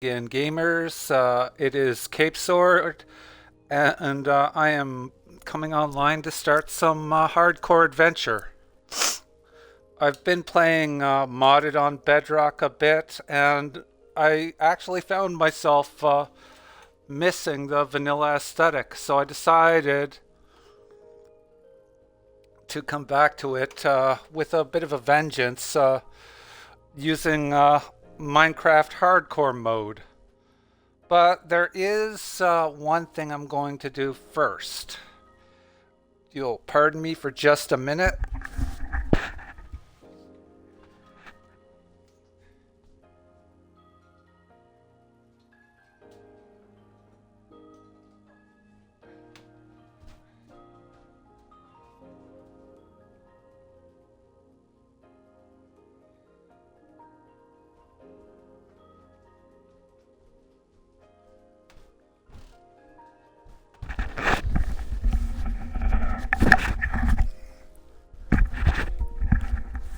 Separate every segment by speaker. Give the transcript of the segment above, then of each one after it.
Speaker 1: Again, gamers, it is CapeSword, and I am coming online to start some hardcore adventure. I've been playing modded on Bedrock a bit, and I actually found myself missing the vanilla aesthetic, so I decided to come back to it with a bit of a vengeance using Minecraft hardcore mode. But there is one thing I'm going to do first. You'll pardon me for just a minute.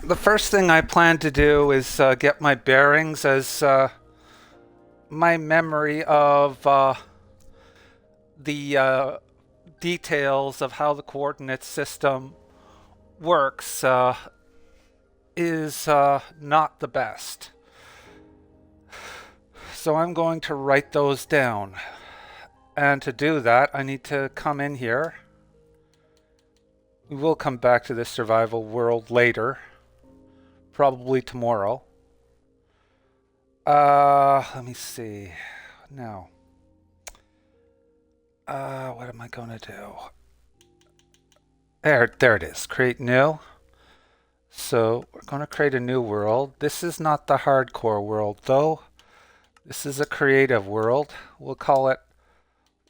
Speaker 1: The first thing I plan to do is get my bearings as my memory of the details of how the coordinate system works is not the best. So I'm going to write those down. And to do that, I need to come in here. We will come back to this survival world later. Probably tomorrow. Let me see. Now. What am I gonna do? There it is. Create new. So we're gonna create a new world. This is not the hardcore world though. This is a creative world. We'll call it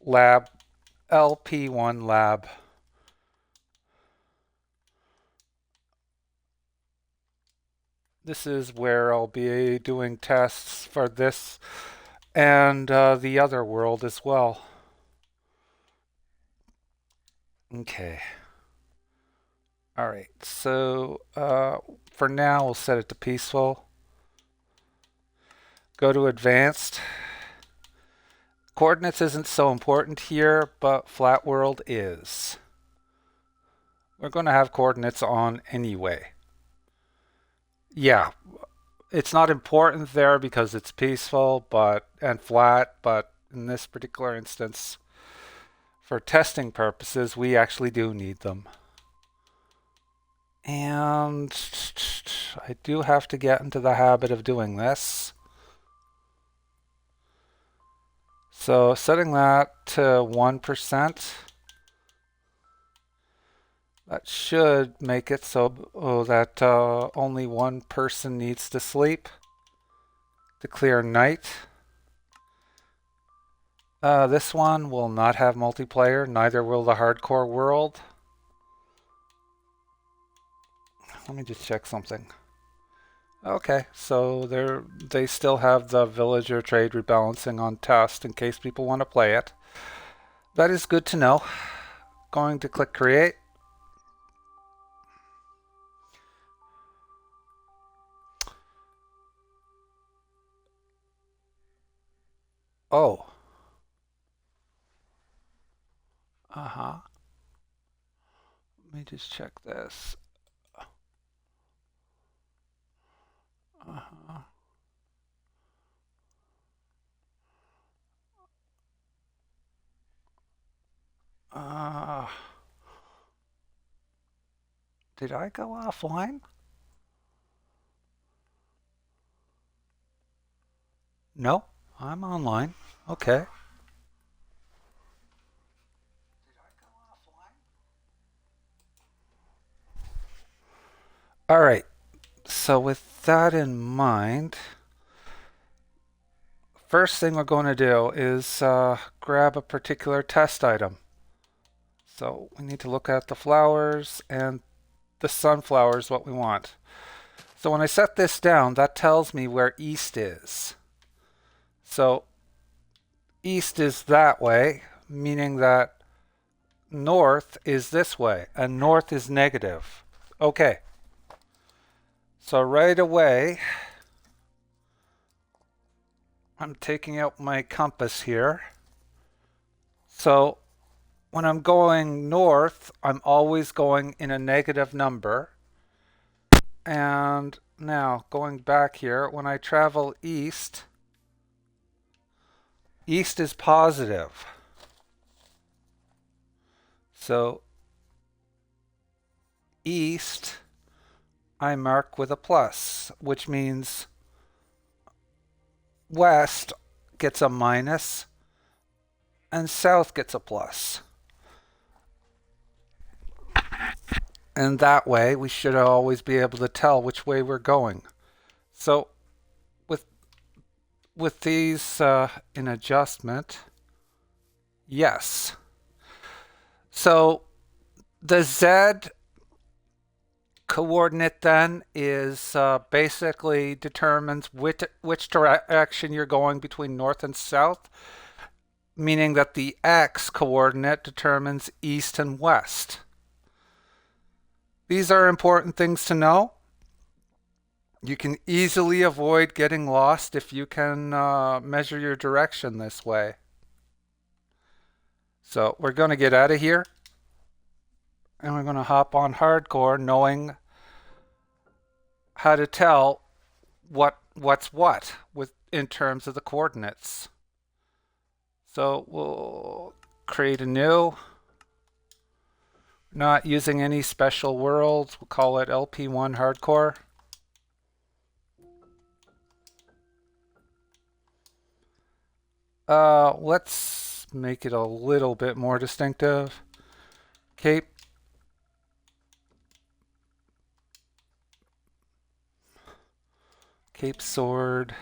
Speaker 1: Lab LP1 Lab. This is where I'll be doing tests for this and the other world as well. Okay. Alright, so for now we'll set it to peaceful. Go to advanced. Coordinates isn't so important here, but flat world is. We're going to have coordinates on anyway. Yeah, it's not important there because it's peaceful and flat, but in this particular instance, for testing purposes, we actually do need them. And I do have to get into the habit of doing this. So setting that to 1%. That should make it so that only one person needs to sleep to clear night. This one will not have multiplayer, neither will the hardcore world. Let me just check something. Okay, so they still have the villager trade rebalancing on test in case people want to play it. That is good to know. Going to click create. Oh. Uh-huh. Let me just check this. Uh-huh. Did I go offline? No, I'm online. Okay. All right. So with that in mind, first thing we're going to do is grab a particular test item. So we need to look at the flowers and the sunflowers, what we want. So when I set this down, that tells me where east is. So east is that way, meaning that north is this way, and north is negative. Okay. So right away, I'm taking out my compass here. So when I'm going north, I'm always going in a negative number. And now going back here, when I travel east, east is positive. So east, I mark with a plus, which means west gets a minus and south gets a plus. And that way we should always be able to tell which way we're going. So with these in adjustment, yes. So the Z coordinate then is basically determines which direction you're going between north and south, meaning that the X coordinate determines east and west. These are important things to know. You can easily avoid getting lost if you can measure your direction this way. So we're going to get out of here and we're going to hop on hardcore knowing how to tell what's what in terms of the coordinates. So we'll create a new, not using any special worlds. We'll call it LP1 hardcore. Let's make it a little bit more distinctive. CapeSword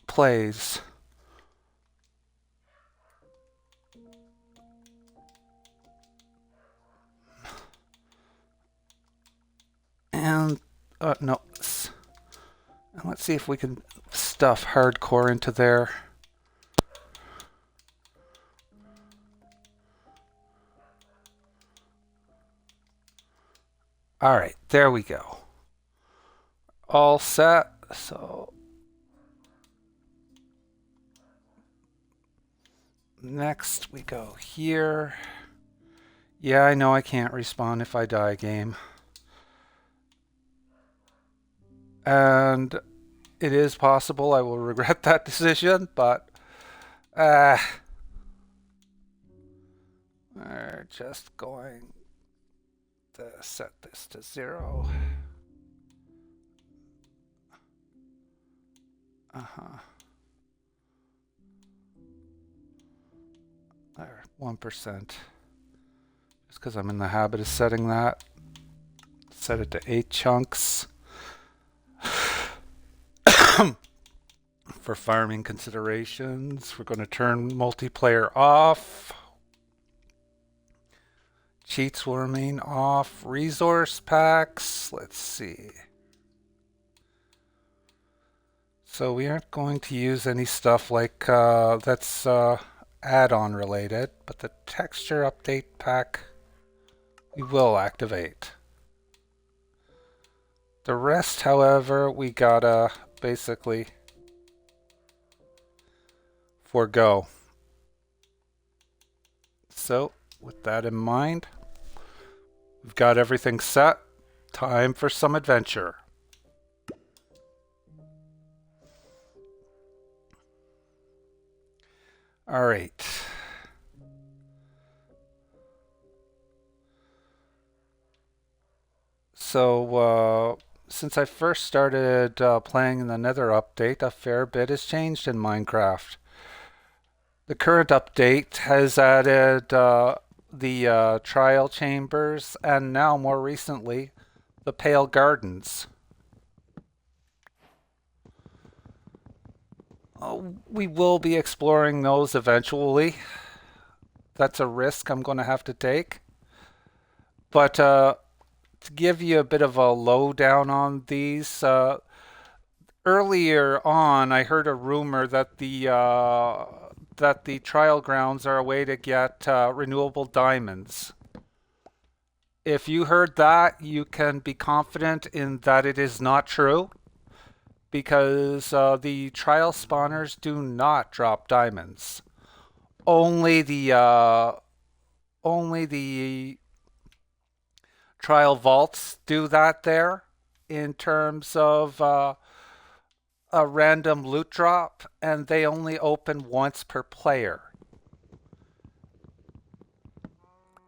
Speaker 1: plays. And no, let's see if we can stuff hardcore into there. All right, there we go. All set. So next we go here. Yeah, I know I can't respawn if I die, game. And it is possible I will regret that decision, but we're just going to set this to 0. There, 1%. Just because I'm in the habit of setting that. Set it to 8 chunks. For farming considerations, we're going to turn multiplayer off. Cheats will remain off. Resource packs, let's see. So we aren't going to use any stuff like that's add-on related, but the texture update pack we will activate. The rest, however, we gotta basically forego. So with that in mind, we've got everything set. Time for some adventure. All right. So since I first started playing in the Nether update, a fair bit has changed in Minecraft. The current update has added the trial chambers and now more recently the Pale Gardens. We will be exploring those eventually. That's a risk I'm going to have to take. But to give you a bit of a lowdown on these, earlier on I heard a rumor that the trial grounds are a way to get renewable diamonds. If you heard that, you can be confident in that it is not true. because the trial spawners do not drop diamonds. Only the trial vaults do that there in terms of a random loot drop, and they only open once per player.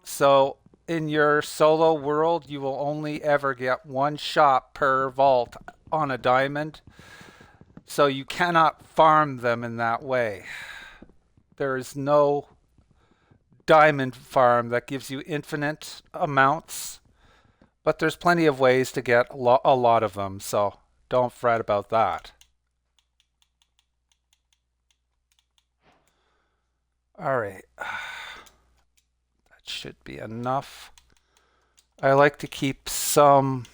Speaker 1: So in your solo world, you will only ever get one shot per vault on a diamond. So you cannot farm them in that way. There is no diamond farm that gives you infinite amounts, but there's plenty of ways to get a lot of them, so don't fret about that. All right, that should be enough. I like to keep some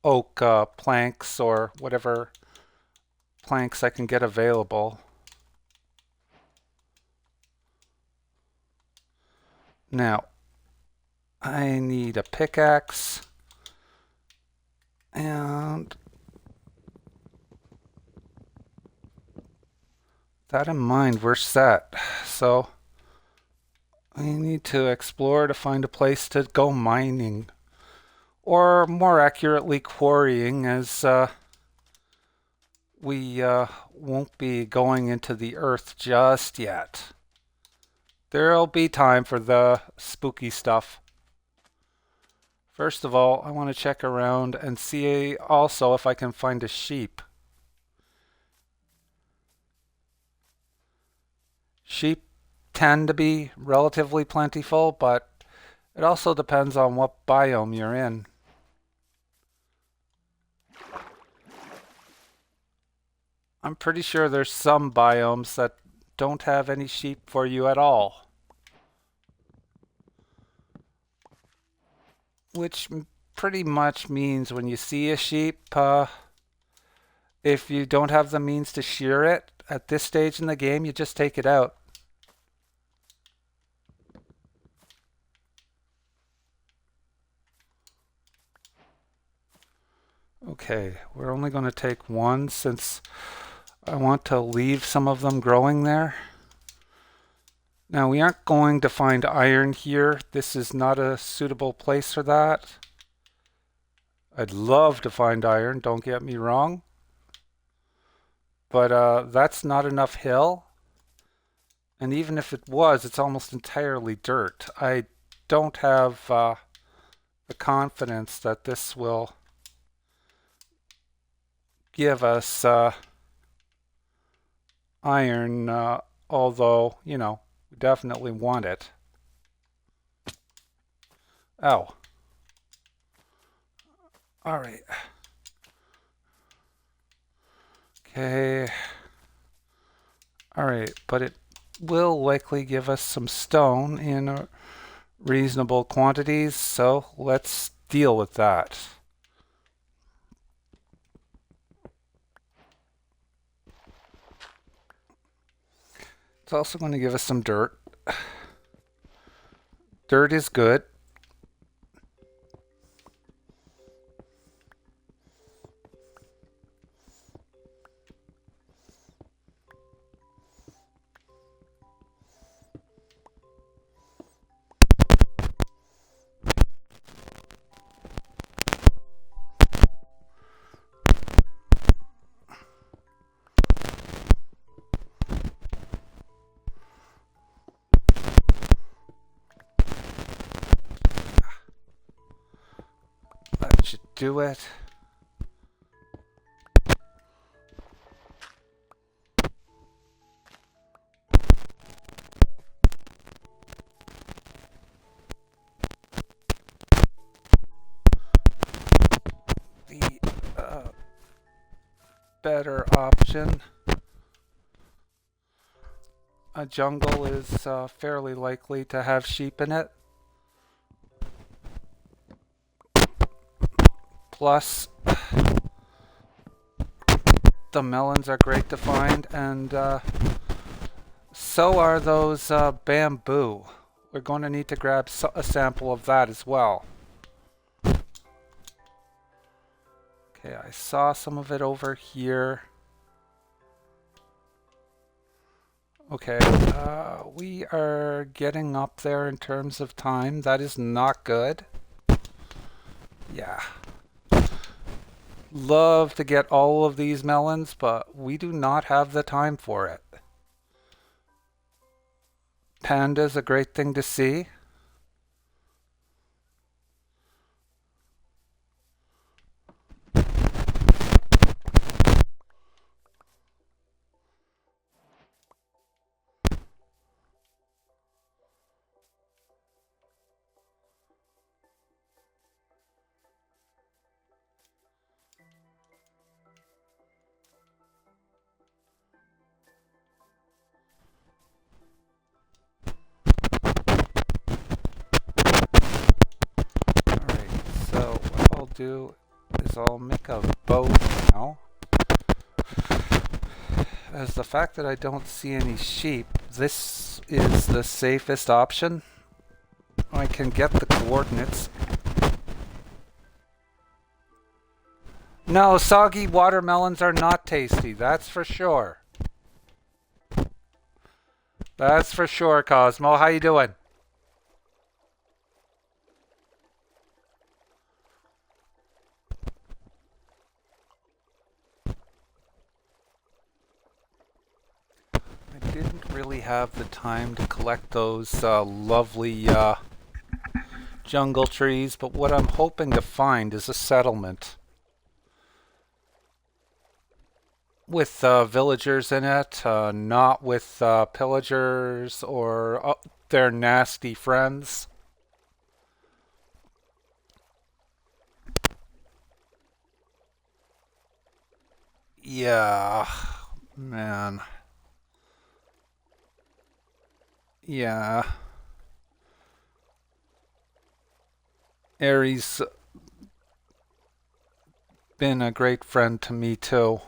Speaker 1: oak planks or whatever planks I can get available. Now, I need a pickaxe, and that in mind, we're set. So I need to explore to find a place to go mining, or more accurately quarrying, as we won't be going into the earth just yet. There'll be time for the spooky stuff. First of all, I want to check around and see also if I can find a sheep. Sheep tend to be relatively plentiful, but it also depends on what biome you're in. I'm pretty sure there's some biomes that don't have any sheep for you at all. Which pretty much means when you see a sheep, if you don't have the means to shear it at this stage in the game, you just take it out. Okay, we're only going to take one since I want to leave some of them growing there. Now, we aren't going to find iron here. This is not a suitable place for that. I'd love to find iron, don't get me wrong. But that's not enough hill. And even if it was, it's almost entirely dirt. I don't have the confidence that this will give us iron, although, you know, we definitely want it. Oh. All right. Okay. All right, but it will likely give us some stone in reasonable quantities, so let's deal with that. It's also going to give us some dirt. Dirt is good. That should do it. The better option. A jungle is fairly likely to have sheep in it. Plus, the melons are great to find, and so are those bamboo. We're going to need to grab a sample of that as well. Okay, I saw some of it over here. Okay, we are getting up there in terms of time. That is not good. Yeah. Love to get all of these melons, but we do not have the time for it. Panda's a great thing to see. Alright, so what I'll do is I'll make a bow now. As the fact that I don't see any sheep, this is the safest option. I can get the coordinates. No, soggy watermelons are not tasty, that's for sure. That's for sure, Cosmo. How you doing? I didn't really have the time to collect those lovely jungle trees, but what I'm hoping to find is a settlement with villagers in it, not with pillagers or their nasty friends. Yeah, man. Yeah. Aries been a great friend to me too.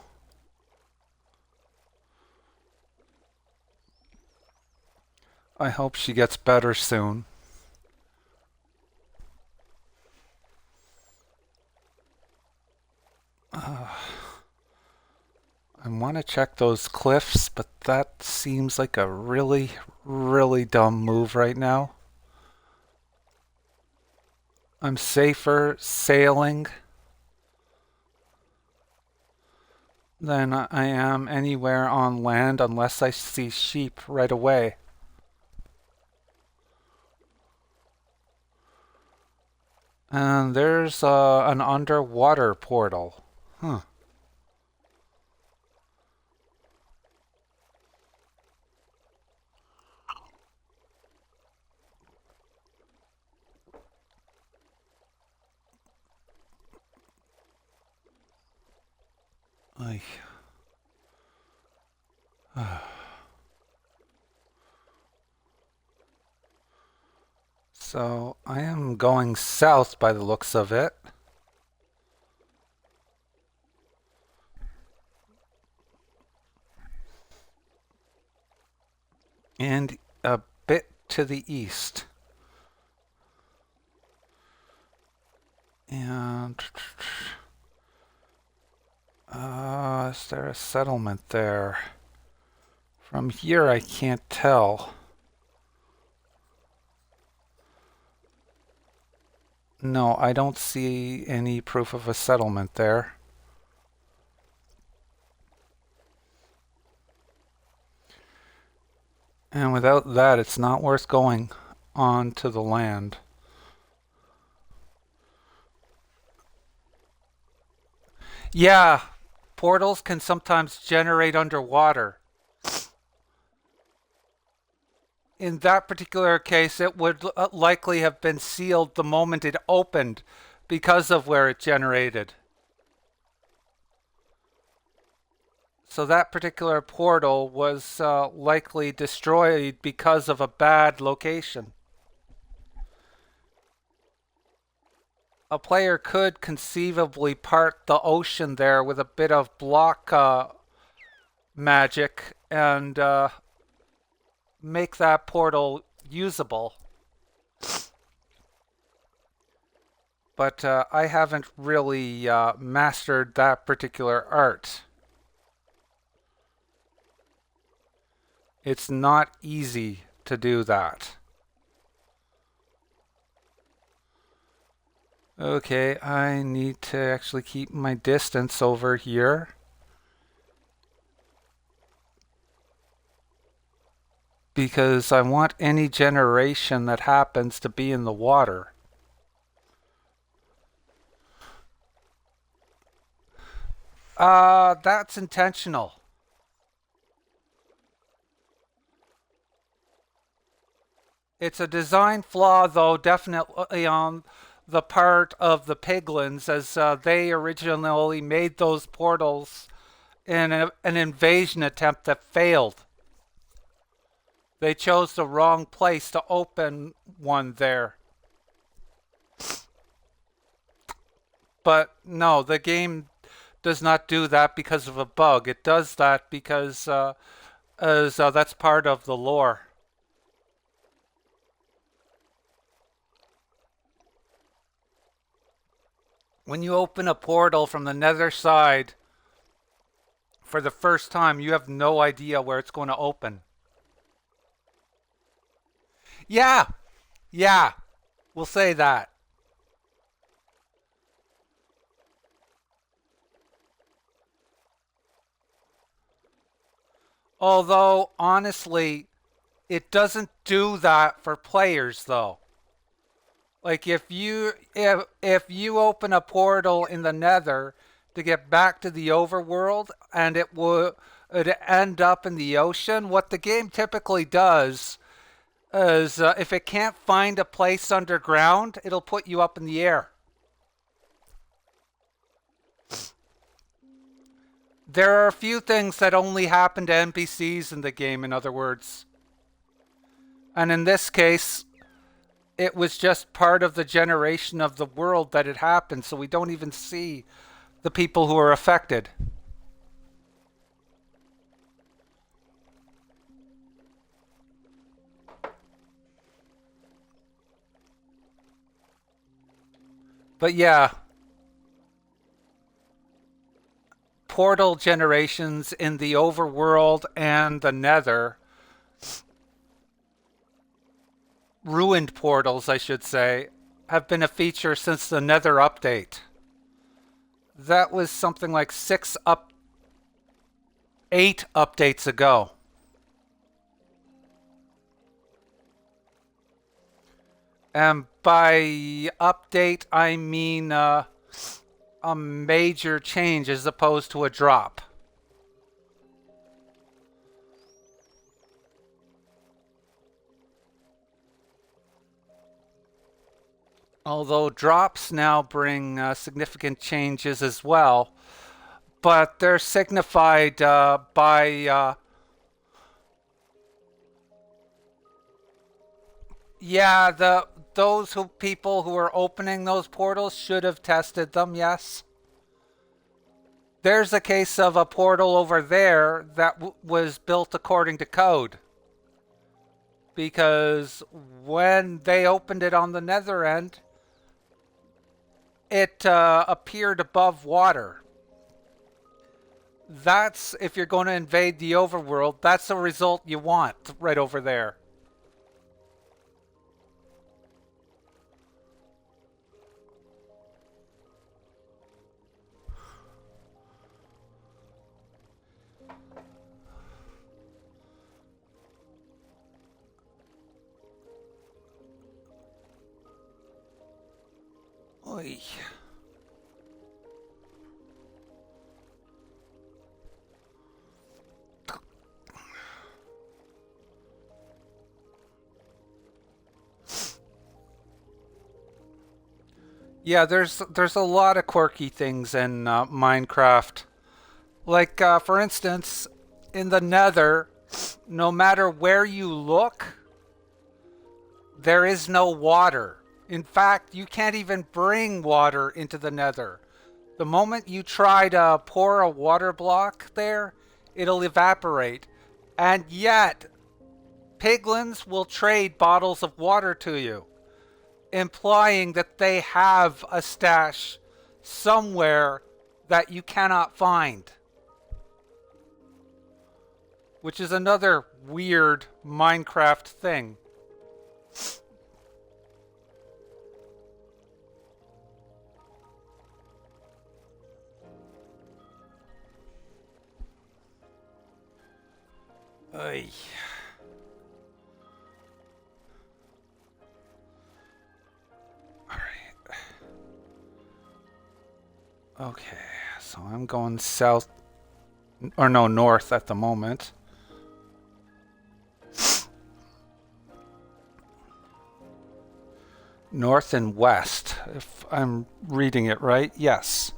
Speaker 1: I hope she gets better soon. I want to check those cliffs, but that seems like a really, really dumb move right now. I'm safer sailing than I am anywhere on land unless I see sheep right away. And there's an underwater portal. Huh. Ay. So I am going south by the looks of it. And a bit to the east. And is there a settlement there? From here I can't tell. No, I don't see any proof of a settlement there. And without that, it's not worth going on to the land. Yeah, portals can sometimes generate underwater. In that particular case, it would likely have been sealed the moment it opened because of where it generated. So that particular portal was likely destroyed because of a bad location. A player could conceivably part the ocean there with a bit of block magic and make that portal usable. but I haven't really mastered that particular art. It's not easy to do that. Okay, I need to actually keep my distance over here. Because I want any generation that happens to be in the water. That's intentional. It's a design flaw, though, definitely on the part of the piglins, as they originally made those portals in an invasion attempt that failed. They chose the wrong place to open one there. But no, the game does not do that because of a bug. It does that because that's part of the lore. When you open a portal from the nether side for the first time, you have no idea where it's going to open. Yeah, yeah, we'll say that. Although, honestly, it doesn't do that for players, though. Like if you open a portal in the Nether to get back to the overworld and it would end up in the ocean, what the game typically does is if it can't find a place underground, it'll put you up in the air. There are a few things that only happen to NPCs in the game, in other words. And in this case, it was just part of the generation of the world that it happened, so we don't even see the people who are affected. But yeah, portal generations in the overworld and the nether, ruined portals, I should say, have been a feature since the nether update. That was something like 8 updates ago. And by update, I mean a major change as opposed to a drop. Although drops now bring significant changes as well, but they're signified by yeah, the those who people who are opening those portals should have tested them. Yes, there's a case of a portal over there that was built according to code because when they opened it on the nether end, it appeared above water. That's if you're going to invade the overworld, that's the result you want right over there. Oy. Yeah, there's a lot of quirky things in Minecraft. Like for instance, in the Nether, no matter where you look, there is no water. In fact, you can't even bring water into the Nether. The moment you try to pour a water block there, it'll evaporate. And yet, piglins will trade bottles of water to you. implying that they have a stash somewhere that you cannot find, which is another weird Minecraft thing. Ay. All right. Okay, so I'm going south, or no, north at the moment. North and west, if I'm reading it right. Yes.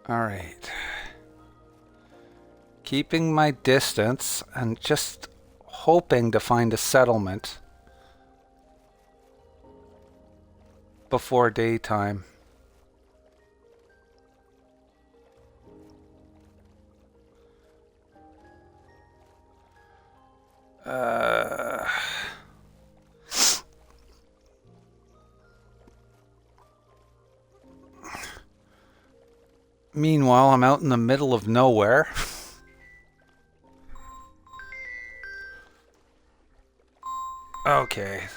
Speaker 1: All right. Keeping my distance and just hoping to find a settlement before daytime. Uh, Meanwhile, I'm out in the middle of nowhere. Okay.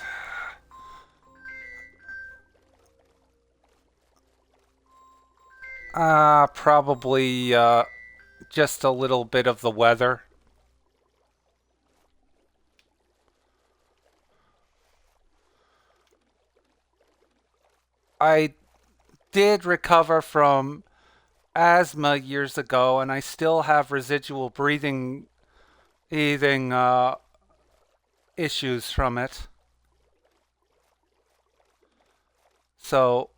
Speaker 1: Probably just a little bit of the weather. I did recover from asthma years ago, and I still have residual breathing issues from it. So,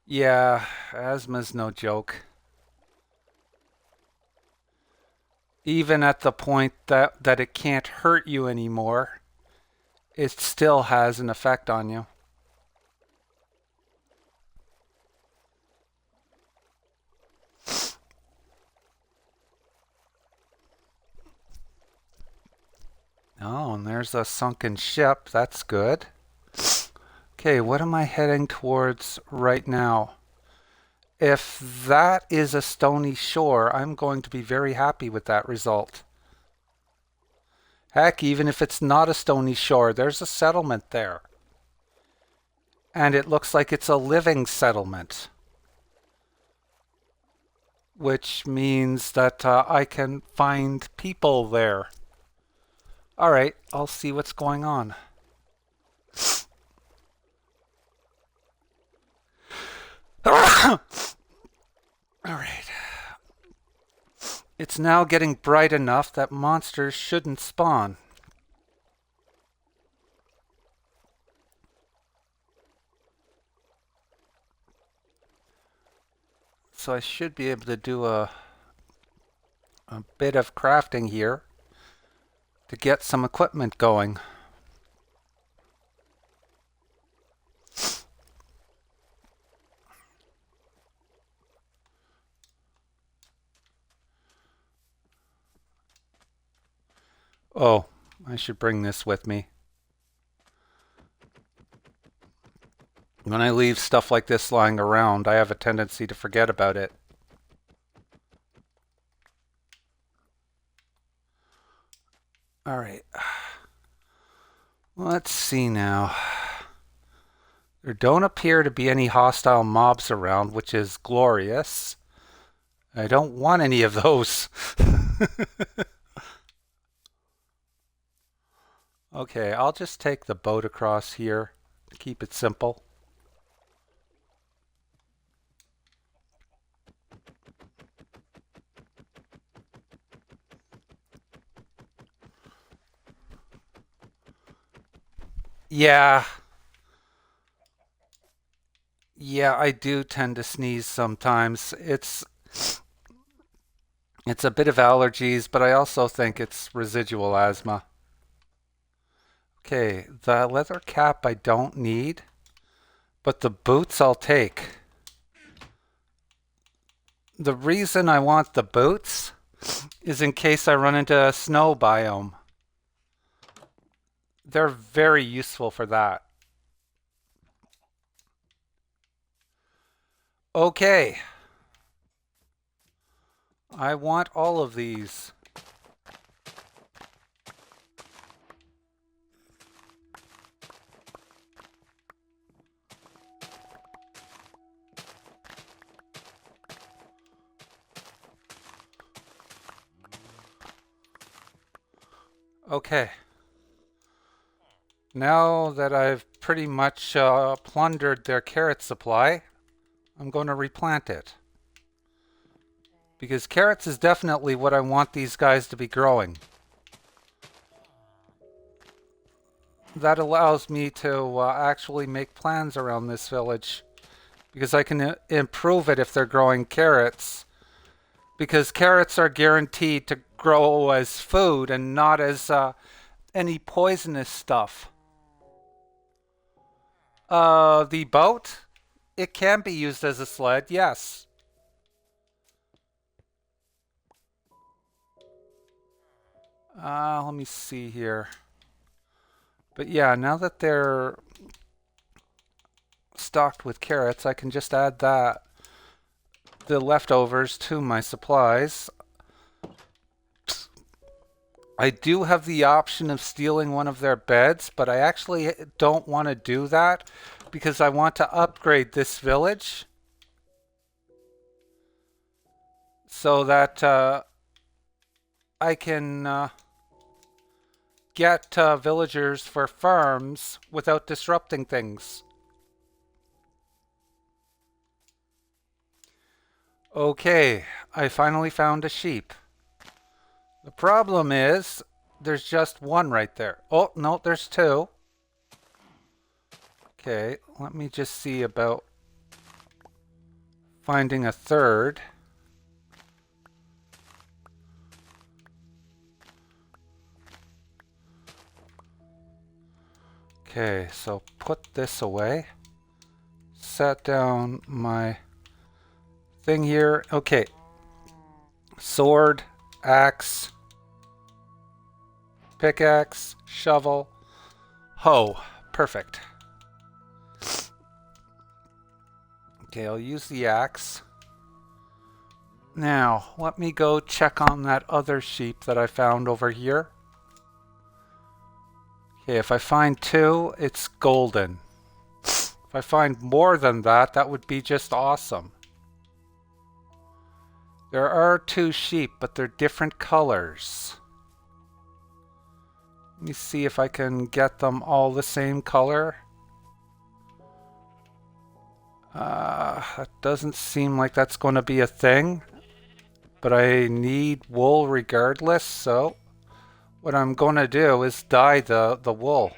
Speaker 1: yeah, asthma's no joke. Even at the point that it can't hurt you anymore, it still has an effect on you. Oh, and there's a sunken ship. That's good. Okay, what am I heading towards right now? If that is a stony shore, I'm going to be very happy with that result. Heck, even if it's not a stony shore, there's a settlement there. And it looks like it's a living settlement, which means that I can find people there. All right, I'll see what's going on. All right. It's now getting bright enough that monsters shouldn't spawn. So I should be able to do a bit of crafting here to get some equipment going. Oh, I should bring this with me. When I leave stuff like this lying around, I have a tendency to forget about it. All right. Let's see now. There don't appear to be any hostile mobs around, which is glorious. I don't want any of those. Okay, I'll just take the boat across here to keep it simple. Yeah, Yeah, I do tend to sneeze sometimes. It's a bit of allergies, but I also think it's residual asthma. Okay, the leather cap I don't need, but the boots I'll take. The reason I want the boots is in case I run into a snow biome. They're very useful for that. Okay, I want all of these. Okay. Now that I've pretty much plundered their carrot supply, I'm going to replant it. Because carrots is definitely what I want these guys to be growing. That allows me to actually make plans around this village. Because I can improve it if they're growing carrots. Because carrots are guaranteed to grow as food and not as any poisonous stuff. The boat? It can be used as a sled, yes. Let me see here. But yeah, now that they're stocked with carrots, I can just add the leftovers to my supplies. I do have the option of stealing one of their beds, but I actually don't want to do that because I want to upgrade this village so that I can get villagers for farms without disrupting things. Okay, I finally found a sheep. The problem is there's just one right there. Oh, no, there's two. Okay, let me just see about finding a third. Okay, so put this away. Set down my thing here. Okay. Sword, axe, pickaxe, shovel, hoe. Perfect. Okay, I'll use the axe. Now, let me go check on that other sheep that I found over here. Okay, if I find two, it's golden. If I find more than that, that would be just awesome. There are two sheep, but they're different colors. Let me see if I can get them all the same color. That doesn't seem like that's going to be a thing. But I need wool regardless, so what I'm going to do is dye the wool.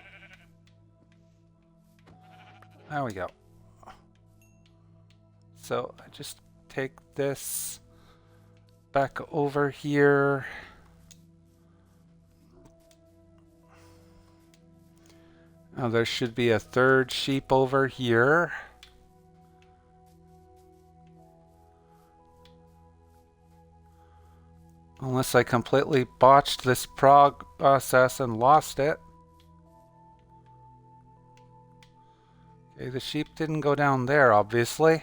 Speaker 1: There we go. So I just take this back over here. Now there should be a third sheep over here. Unless I completely botched this process and lost it. Okay, the sheep didn't go down there, obviously.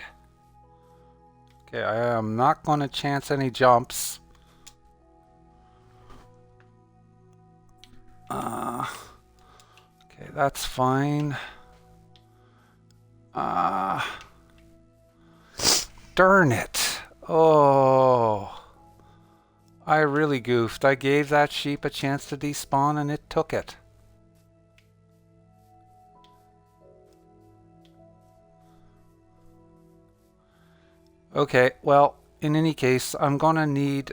Speaker 1: Okay, I am not going to chance any jumps. Okay, that's fine. Darn it. Oh. I really goofed. I gave that sheep a chance to despawn and it took it. Okay, well, in any case, I'm gonna need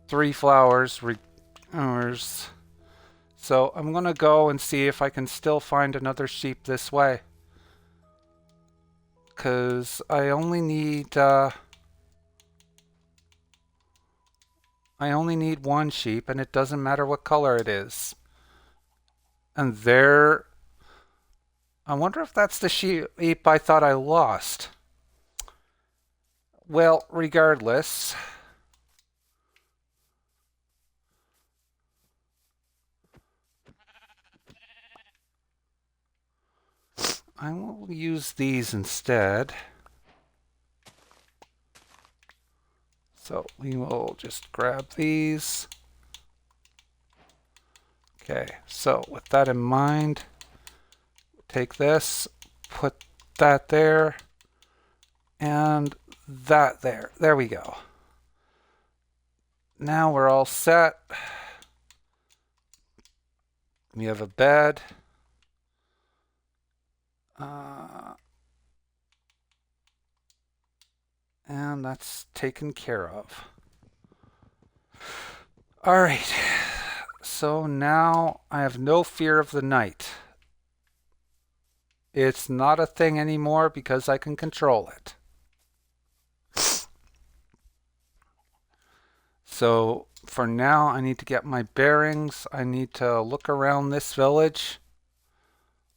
Speaker 1: 3 flowers. So I'm gonna go and see if I can still find another sheep this way. because I only need one sheep, and it doesn't matter what color it is. And there, I wonder if that's the sheep I thought I lost. Well, regardless, I will use these instead. So we will just grab these. Okay, so with that in mind, take this, put that there, and that there. There we go. Now we're all set. We have a bed. And that's taken care of. All right. So now I have no fear of the night. It's not a thing anymore because I can control it. So for now, I need to get my bearings. I need to look around this village,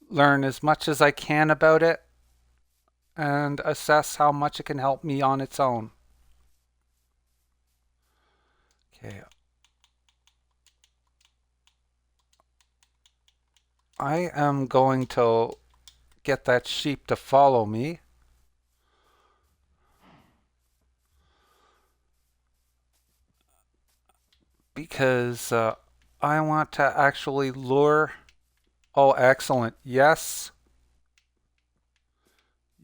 Speaker 1: learn as much as I can about it, and assess how much it can help me on its own. Okay. I am going to get that sheep to follow me. Because I want to actually lure. Oh, excellent. Yes.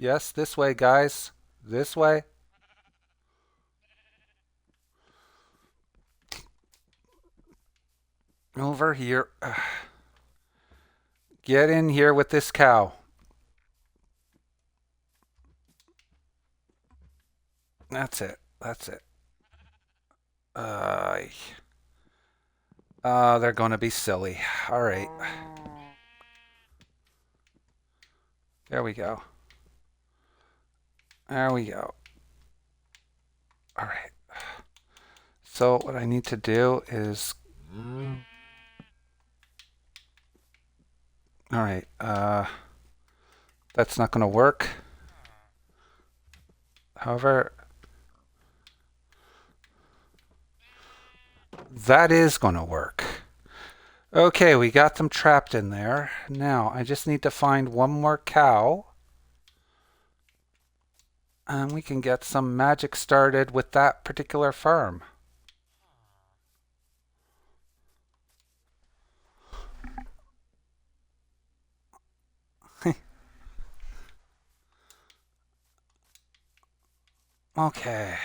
Speaker 1: Yes, this way, guys. This way. Over here. Get in here with this cow. That's it. That's it. They're going to be silly. All right. There we go. There we go. All right. So what I need to do is... All right. That's not going to work. However, that is going to work. Okay, we got them trapped in there. Now, I just need to find one more cow. And we can get some magic started with that particular farm. Okay.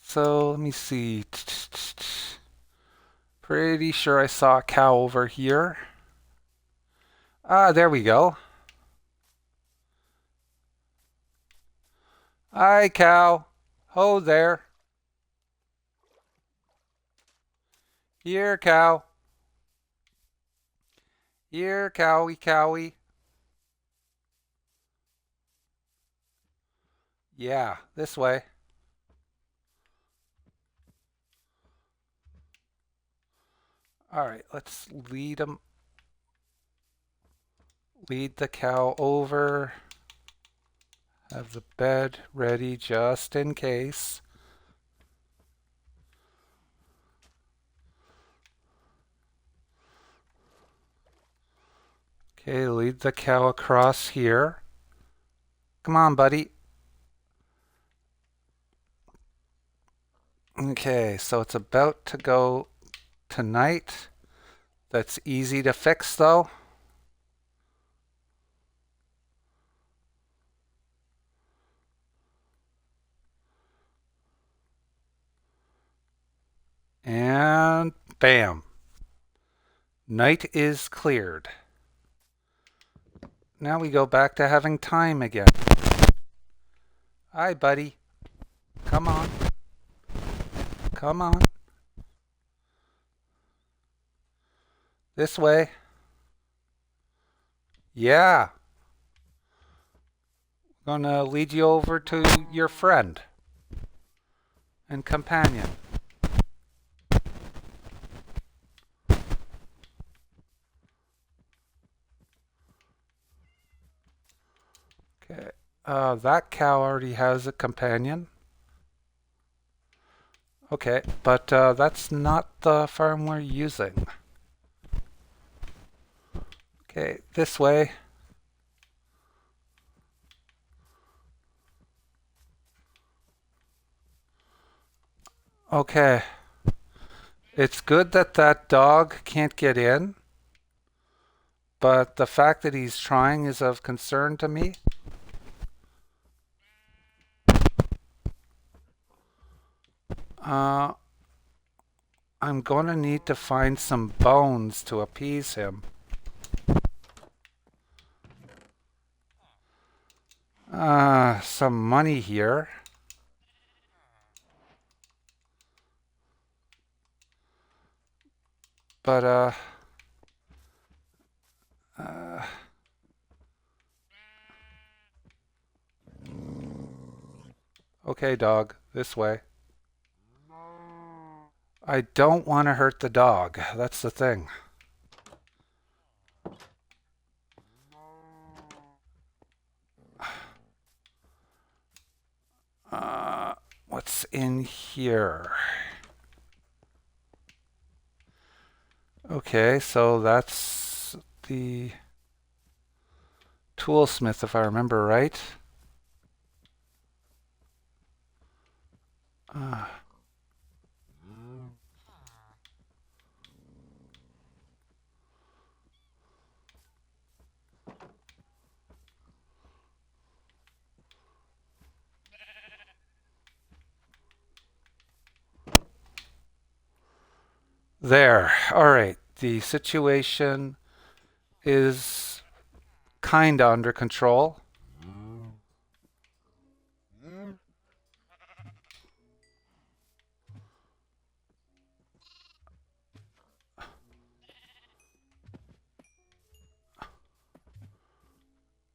Speaker 1: So, let me see. Pretty sure I saw a cow over here. Ah, there we go. Hi, cow. Ho there. Here, cow. Here, cowie, cowie. Yeah, this way. All right, let's lead him. Lead the cow over. Have the bed ready just in case. Okay, lead the cow across here. Come on, buddy. Okay, so it's about to go tonight. That's easy to fix, though. And bam. Night is cleared. Now we go back to having time again. Hi, buddy. Come on. Come on. This way. Yeah. Gonna lead you over to your friend and companion. Okay. That cow already has a companion. Okay, but that's not the farm we're using. Okay, this way. Okay. It's good that that dog can't get in, but the fact that he's trying is of concern to me. Uh, I'm gonna need to find some bones to appease him. Some money here. But, uh, okay, dog, this way. I don't want to hurt the dog. That's the thing. What's in here? Okay, so that's the toolsmith, if I remember right. There. All right. The situation is kind of under control.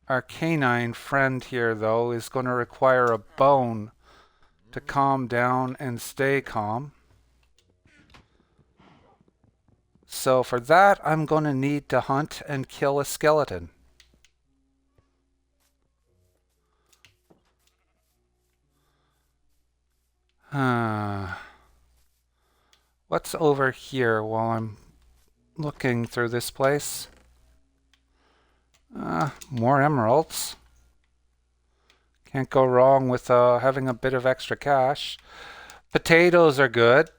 Speaker 1: Our canine friend here, though, is going to require a bone to calm down and stay calm. So for that, I'm going to need to hunt and kill a skeleton. What's over here while I'm looking through this place? More emeralds. Can't go wrong with having a bit of extra cash. Potatoes are good.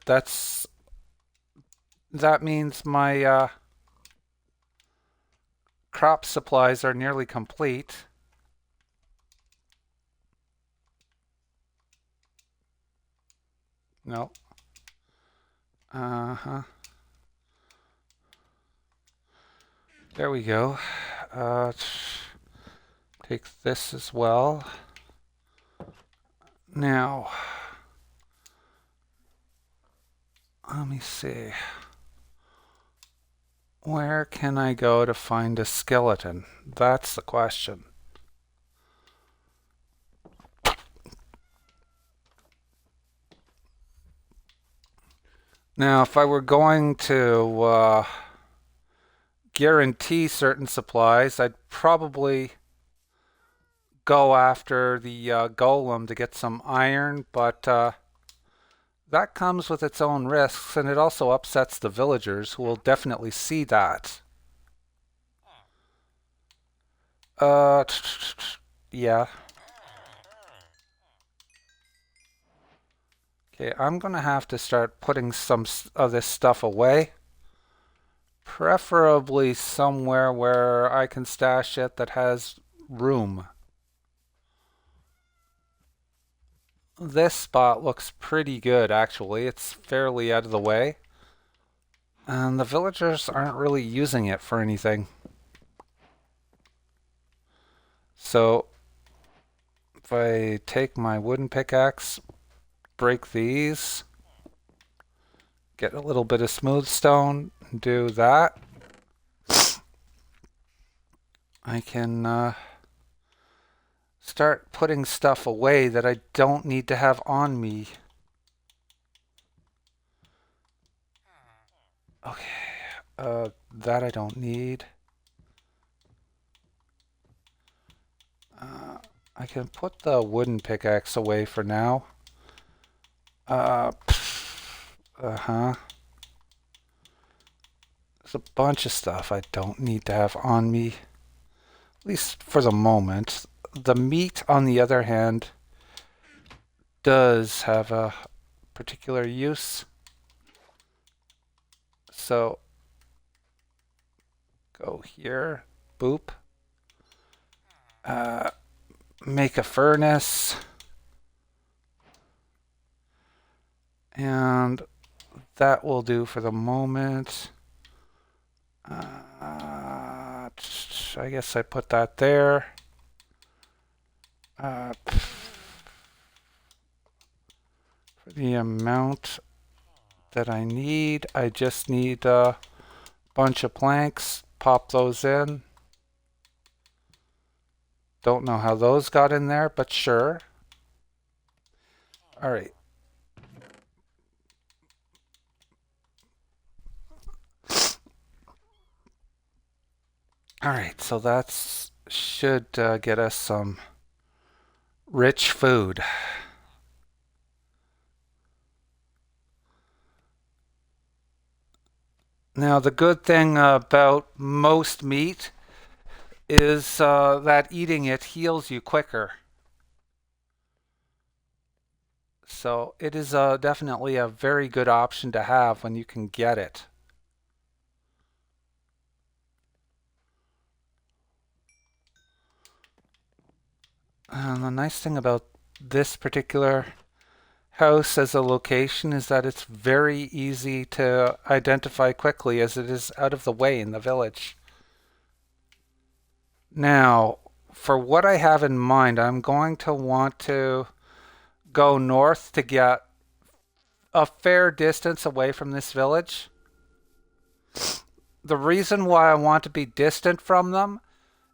Speaker 1: That means my crop supplies are nearly complete. No. Uh-huh. There we go. Take this as well. Now, let me see. Where can I go to find a skeleton? That's the question. Now, if I were going to guarantee certain supplies, I'd probably go after the golem to get some iron, but that comes with its own risks, and it also upsets the villagers, who will definitely see that. Yeah. Okay, I'm gonna have to start putting some of this stuff away. Preferably somewhere where I can stash it that has room. This spot looks pretty good, actually. It's fairly out of the way. And the villagers aren't really using it for anything. So, if I take my wooden pickaxe, break these, get a little bit of smooth stone, do that, I can start putting stuff away that I don't need to have on me. Okay, that I don't need. I can put the wooden pickaxe away for now. Uh-huh. There's a bunch of stuff I don't need to have on me, at least for the moment. The meat, on the other hand, does have a particular use. So, go here, boop. Make a furnace. And that will do for the moment. I guess I put that there. For the amount that I need, I just need a bunch of planks. Pop those in. Don't know how those got in there, but sure. All right. All right, so that's should get us some rich food. Now, the good thing about most meat is that eating it heals you quicker. So it is definitely a very good option to have when you can get it. And the nice thing about this particular house as a location is that it's very easy to identify quickly as it is out of the way in the village. Now, for what I have in mind, I'm going to want to go north to get a fair distance away from this village. The reason why I want to be distant from them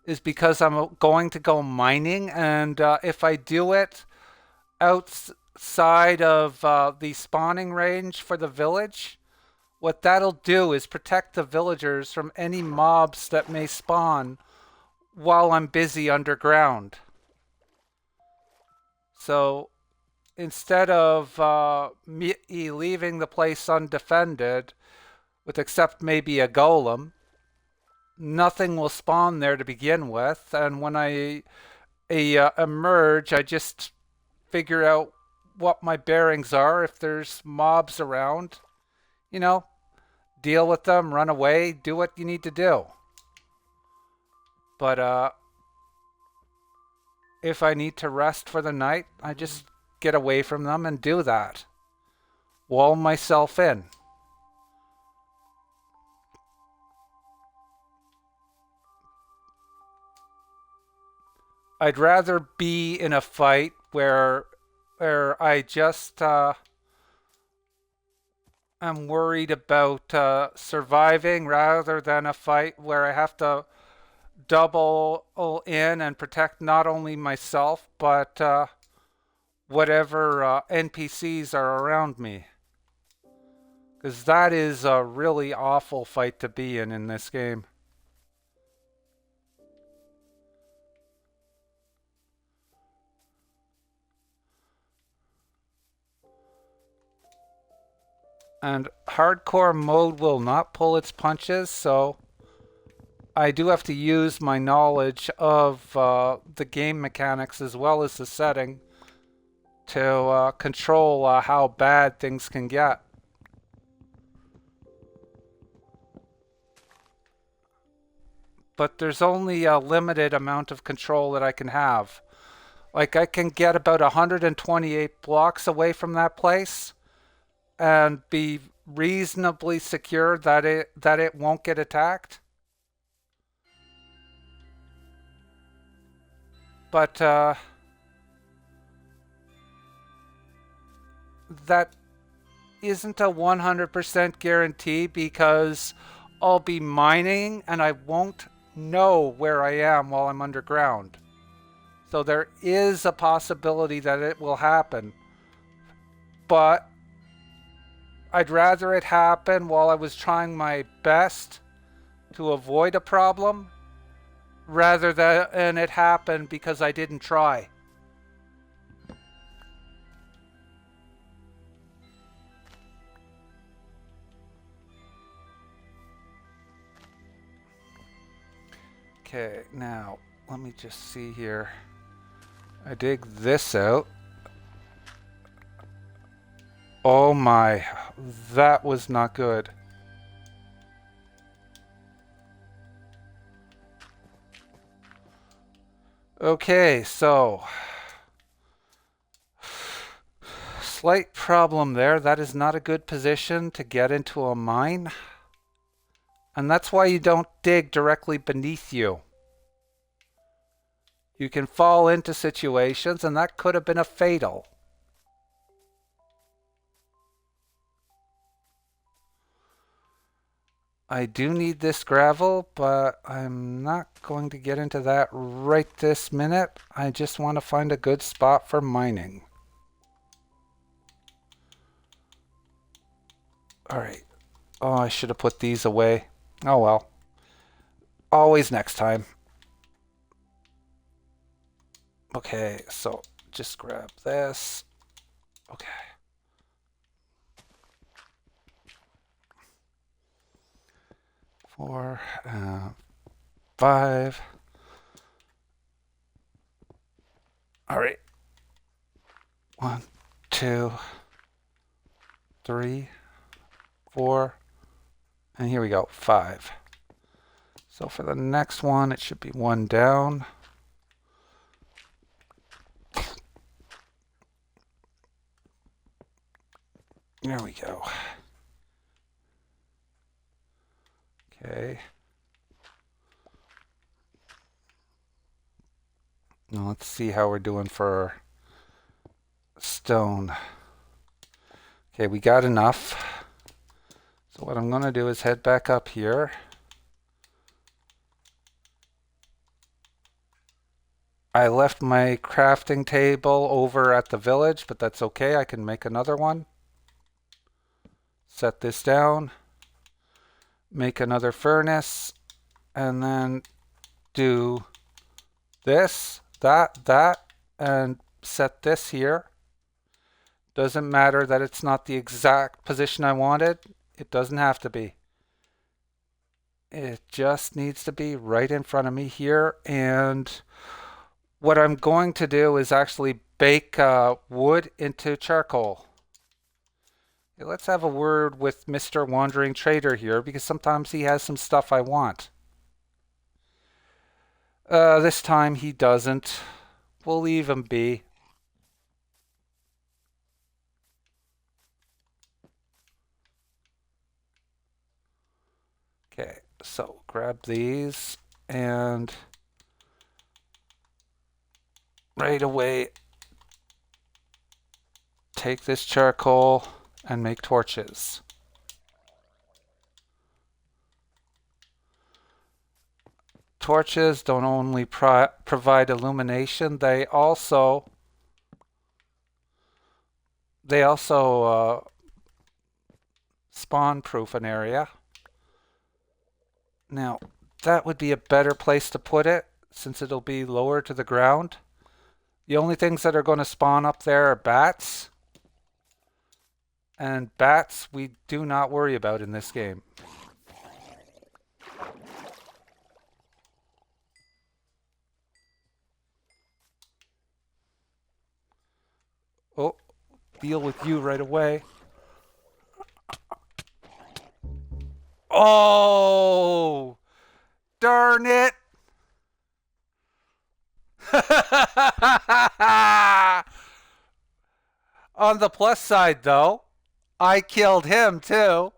Speaker 1: is because I'm going to go mining, and if I do it outside of the spawning range for the village, what that'll do is protect the villagers from any mobs that may spawn while I'm busy underground. So instead of me leaving the place undefended, with except maybe a golem, nothing will spawn there to begin with, and when I emerge, I just figure out what my bearings are. If there's mobs around, you know, deal with them, run away, do what you need to do. But if I need to rest for the night, I just get away from them and do that. Wall myself in. I'd rather be in a fight where I just am worried about surviving rather than a fight where I have to double in and protect not only myself but whatever NPCs are around me. Because that is a really awful fight to be in this game. And hardcore mode will not pull its punches, so I do have to use my knowledge of the game mechanics as well as the setting to control how bad things can get. But there's only a limited amount of control that I can have. Like, I can get about 128 blocks away from that place and be reasonably secure that it won't get attacked. But that isn't a 100% guarantee because I'll be mining and I won't know where I am while I'm underground. So there is a possibility that it will happen. But I'd rather it happen while I was trying my best to avoid a problem rather than it happen because I didn't try. Okay, now let me just see here. I dig this out. Oh my, that was not good. Okay, so slight problem there. That is not a good position to get into a mine. And that's why you don't dig directly beneath you. You can fall into situations, and that could have been a fatal. I do need this gravel, but I'm not going to get into that right this minute. I just want to find a good spot for mining. Alright. Oh, I should have put these away. Oh well. Always next time. Okay, so just grab this. Okay. 4, 5. Alright. 1, 2, 3, 4, and here we go, 5. So for the next one, it should be 1 down. There we go. Okay. Now let's see how we're doing for stone. Okay, we got enough. So what I'm going to do is head back up here. I left my crafting table over at the village, but that's okay. I can make another one. Set this down. Make another furnace. And then do this, that, and set this here. Doesn't matter that it's not the exact position I wanted. It doesn't have to be. It just needs to be right in front of me here. And what I'm going to do is actually bake wood into charcoal. Okay, let's have a word with Mr. Wandering Trader here because sometimes he has some stuff I want. This time he doesn't. We'll leave him be. Okay, so grab these and right away take this charcoal and make torches. Torches don't only provide illumination, they also spawn proof an area. Now, that would be a better place to put it since it'll be lower to the ground. The only things that are going to spawn up there are bats. And bats we do not worry about in this game. Oh, deal with you right away. Oh, darn it. On the plus side, though, I killed him too.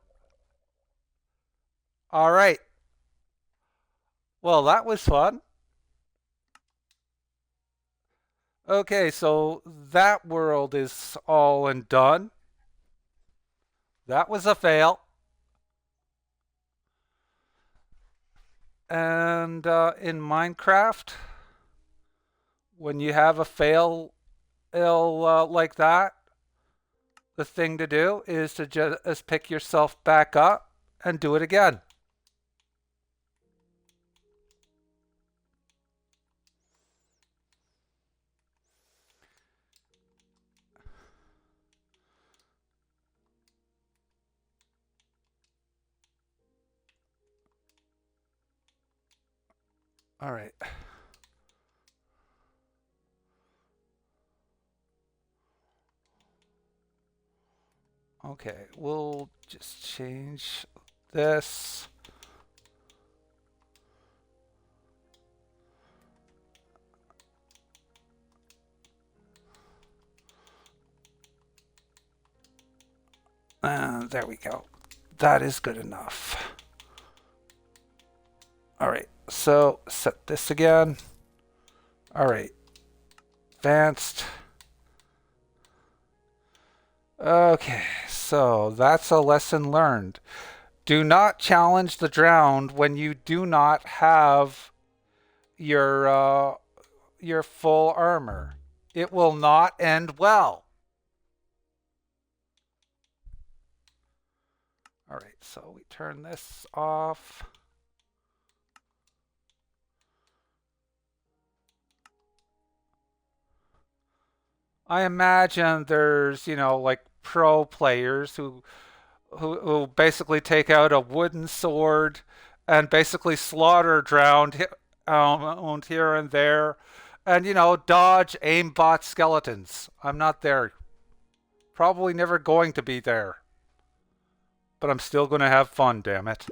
Speaker 1: All right. Well, that was fun. Okay, so that world is all and done. That was a fail. And in Minecraft, when you have a fail like that, the thing to do is to just pick yourself back up and do it again. All right. Okay, we'll just change this. There we go. That is good enough. All right, so set this again. All right, advanced. Okay, so that's a lesson learned. Do not challenge the drowned when you do not have your full armor. It will not end well. All right, so we turn this off. I imagine there's, like pro players who basically take out a wooden sword and basically slaughter drowned here and there, and dodge aimbot skeletons. I'm not there. Probably never going to be there, but I'm still going to have fun. Damn it!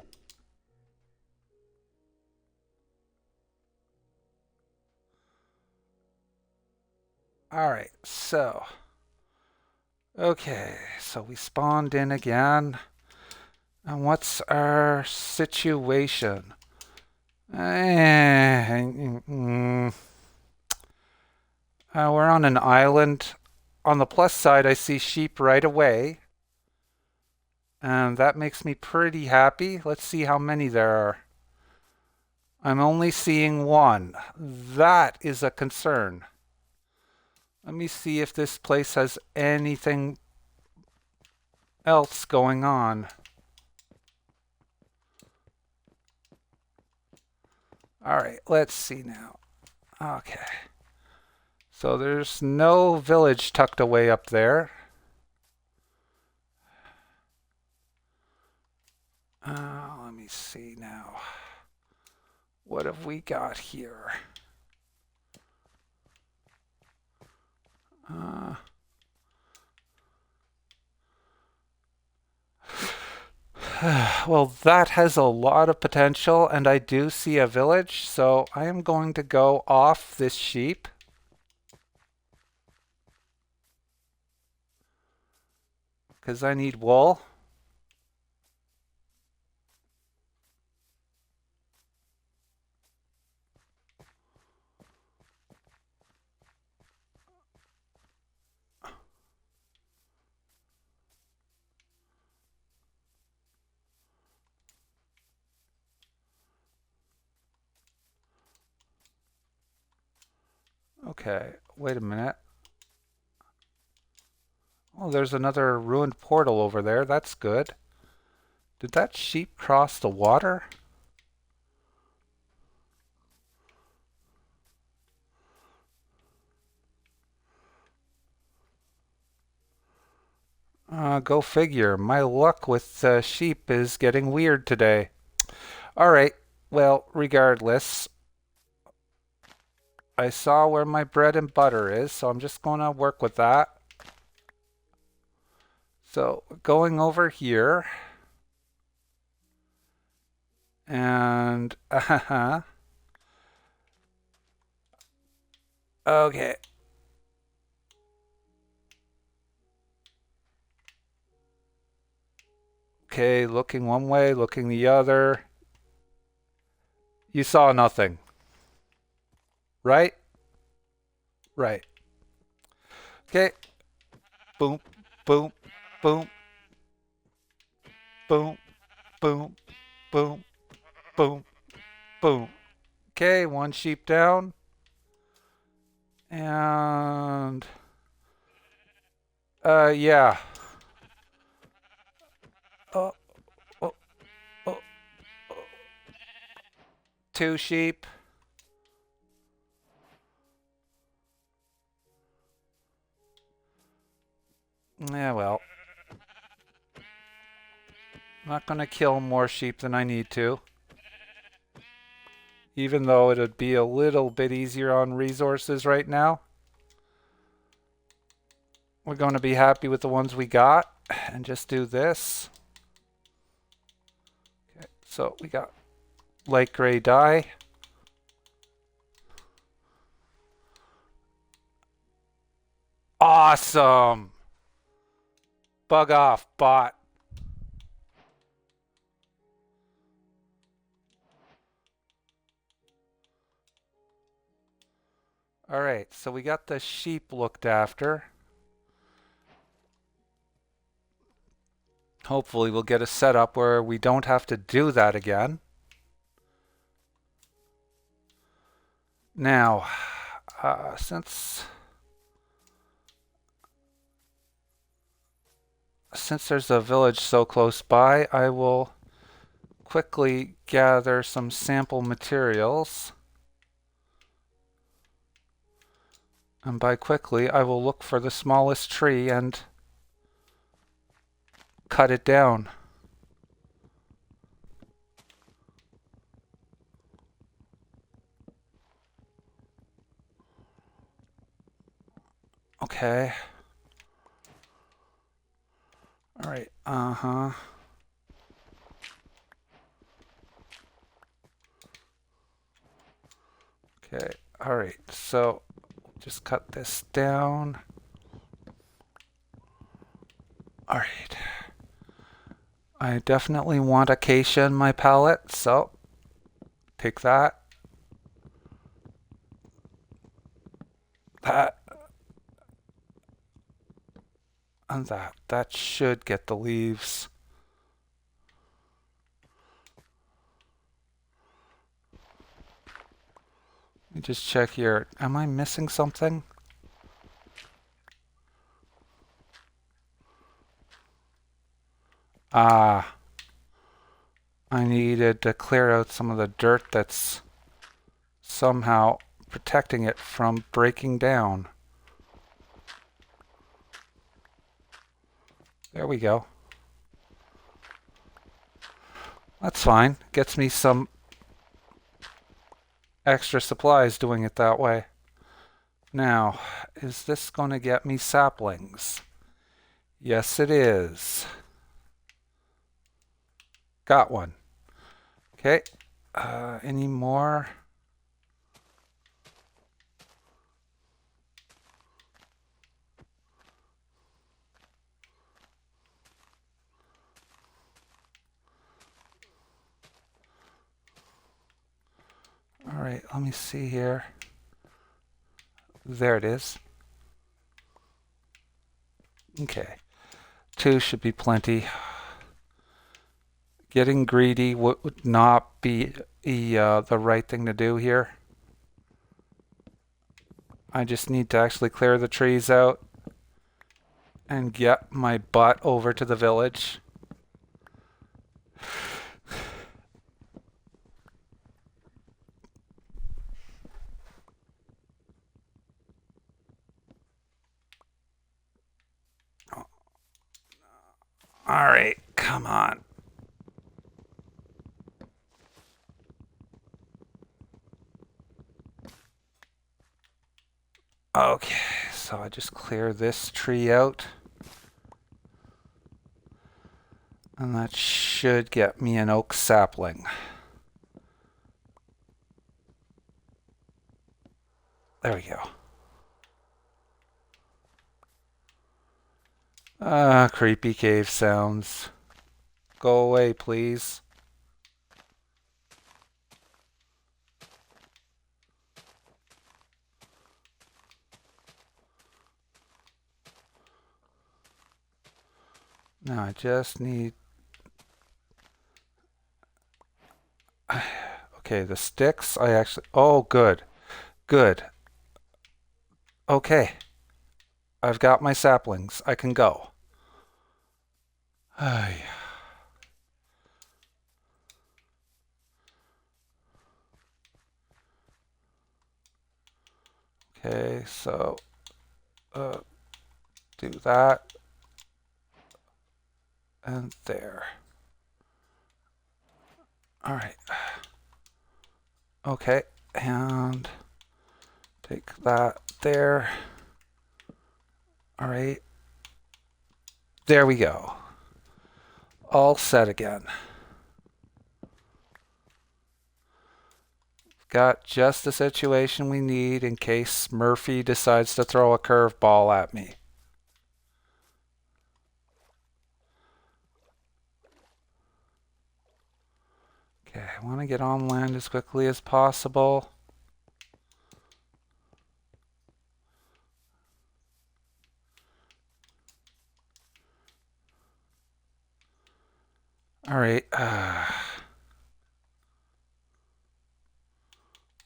Speaker 1: All right, so okay, so we spawned in again. And what's our situation? We're on an island. On the plus side, I see sheep right away. And that makes me pretty happy. Let's see how many there are. I'm only seeing one. That is a concern. Let me see if this place has anything else going on. All right, let's see now. Okay. So there's no village tucked away up there. Let me see now. What have we got here? Well, that has a lot of potential, and I do see a village, so I am going to go off this sheep. Because I need wool. Okay, wait a minute. Oh, there's another ruined portal over there. That's good. Did that sheep cross the water? Go figure. My luck with sheep is getting weird today. All right. Well, regardless, I saw where my bread and butter is, so I'm just going to work with that. So going over here, and okay. Okay, looking one way, looking the other. You saw nothing, right? Right. Okay. Boom, boom, boom, boom, boom, boom, boom, boom. Okay, one sheep down. And yeah. Oh, oh, oh, oh. 2 sheep. Yeah, well, I'm not gonna kill more sheep than I need to. Even though it'd be a little bit easier on resources right now. We're going to be happy with the ones we got and just do this. Okay, so we got light gray dye. Awesome! Bug off, bot. Alright, so we got the sheep looked after. Hopefully we'll get a setup where we don't have to do that again. Now, since there's a village so close by, I will quickly gather some sample materials. And by quickly, I will look for the smallest tree and cut it down. Okay. Alright, uh-huh. Okay, alright, so just cut this down. Alright. I definitely want acacia in my palette, so take that. That. And that. That should get the leaves. Let me just check here. Am I missing something? Ah. I needed to clear out some of the dirt that's somehow protecting it from breaking down. There we go. That's fine. Gets me some extra supplies doing it that way. Now, is this going to get me saplings? Yes, it is. Got one. Okay. Any more? All right, let me see here. There it is. Okay. 2 should be plenty. Getting greedy would not be the right thing to do here. I just need to actually clear the trees out and get my butt over to the village. All right, come on. Okay, so I just clear this tree out. And that should get me an oak sapling. There we go. Creepy cave sounds. Go away, please. Now I just need... Okay, the sticks, I actually... Oh, good. Good. Okay, I've got my saplings. I can go. Ay. Okay, so do that and there. All right. Okay, and take that there. All right. There we go. All set again. Got just the situation we need in case Murphy decides to throw a curveball at me. Okay, I want to get on land as quickly as possible. All right.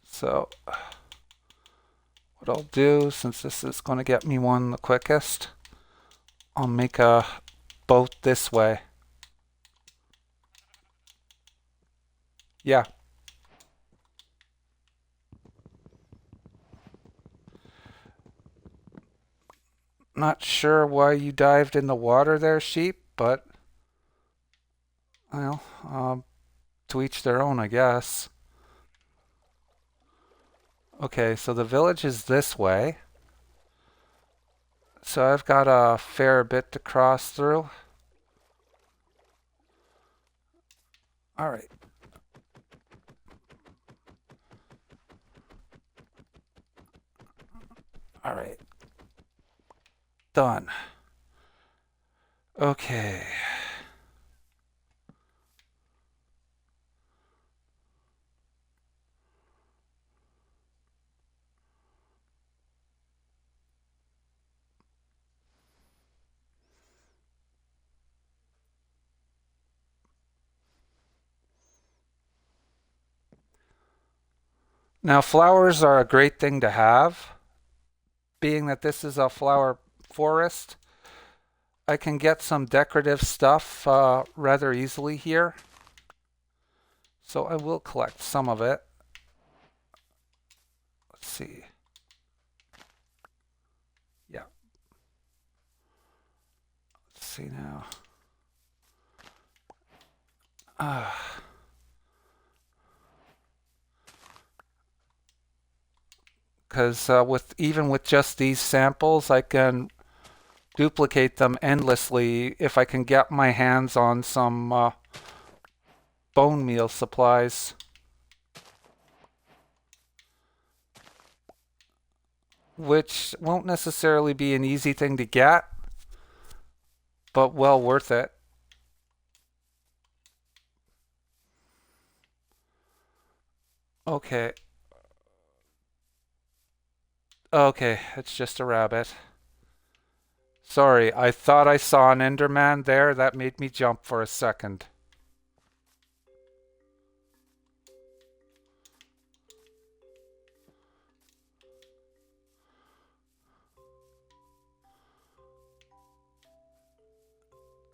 Speaker 1: So what I'll do, since this is going to get me one the quickest, I'll make a boat this way. Yeah. Not sure why you dived in the water there, sheep, but, well, to each their own, I guess. Okay, so the village is this way. So I've got a fair bit to cross through. All right. All right. Done. Okay. Now, flowers are a great thing to have. Being that this is a flower forest, I can get some decorative stuff rather easily here. So I will collect some of it. Let's see. Yeah. Let's see now. Because even with just these samples, I can duplicate them endlessly if I can get my hands on some bone meal supplies. Which won't necessarily be an easy thing to get, but well worth it. Okay. Okay, it's just a rabbit. Sorry, I thought I saw an Enderman there. That made me jump for a second.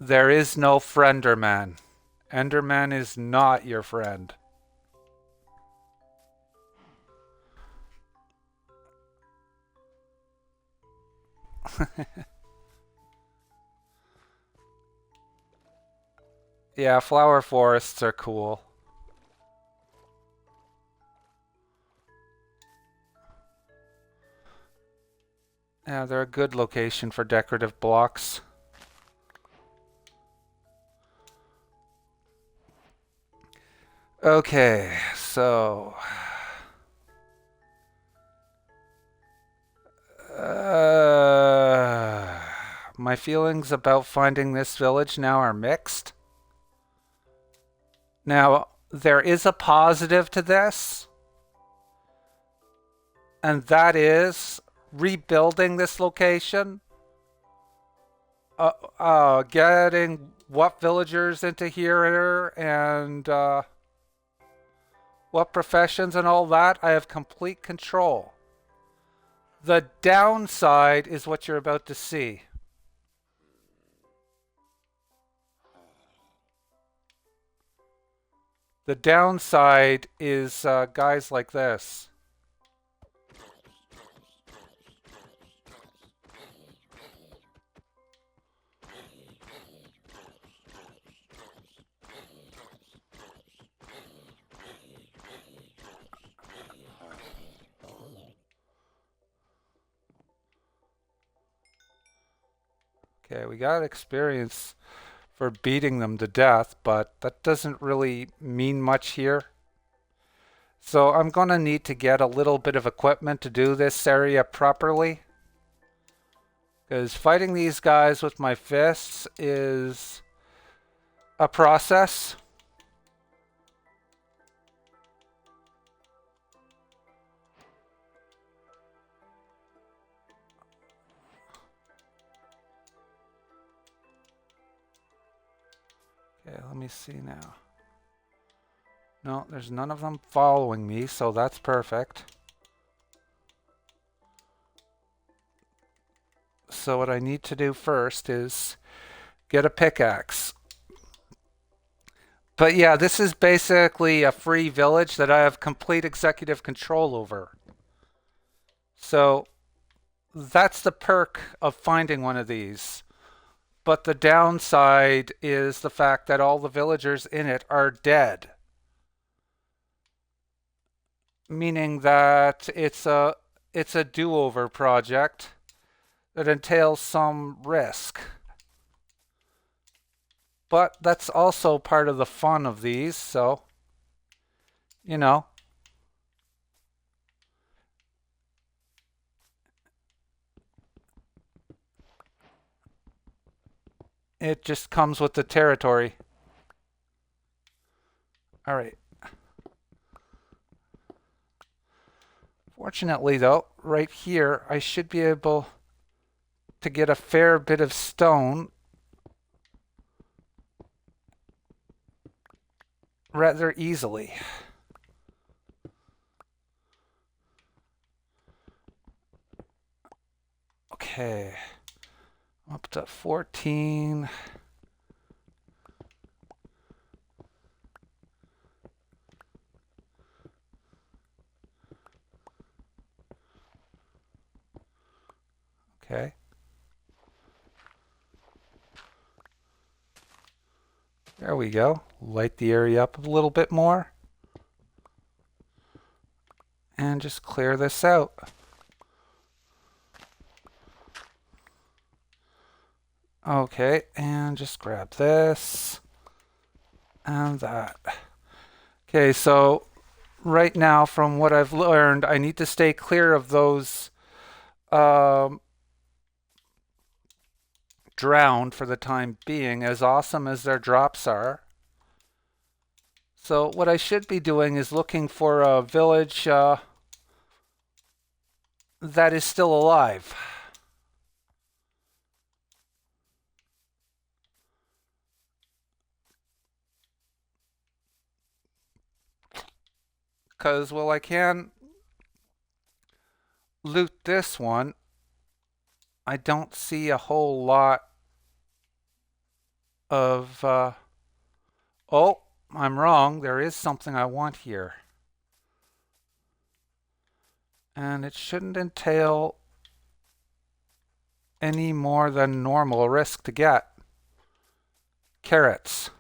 Speaker 1: There is no Frienderman. Enderman is not your friend. Yeah, flower forests are cool. Yeah, they're a good location for decorative blocks. Okay, so my feelings about finding this village now are mixed. Now, there is a positive to this, and that is rebuilding this location, getting what villagers into here and what professions and all that. I have complete control. The downside is what you're about to see. The downside is guys like this. Okay, we got experience for beating them to death, but that doesn't really mean much here. So I'm going to need to get a little bit of equipment to do this area properly. Because fighting these guys with my fists is a process. Okay, let me see now. No, there's none of them following me, so that's perfect. So what I need to do first is get a pickaxe. But yeah, this is basically a free village that I have complete executive control over. So that's the perk of finding one of these. But the downside is the fact that all the villagers in it are dead. Meaning that it's a do-over project that entails some risk. But that's also part of the fun of these, so you know, it just comes with the territory. All right. Fortunately, though, right here, I should be able to get a fair bit of stone rather easily. Okay. Up to 14. Okay. There we go. Light the area up a little bit more. And just clear this out. Okay, and just grab this and that. Okay, so right now, from what I've learned, I need to stay clear of those drowned for the time being, as awesome as their drops are. So what I should be doing is looking for a village that is still alive. Because, well, I can loot this one. I don't see a whole lot of... oh, I'm wrong. There is something I want here. And it shouldn't entail any more than normal risk to get. Carrots.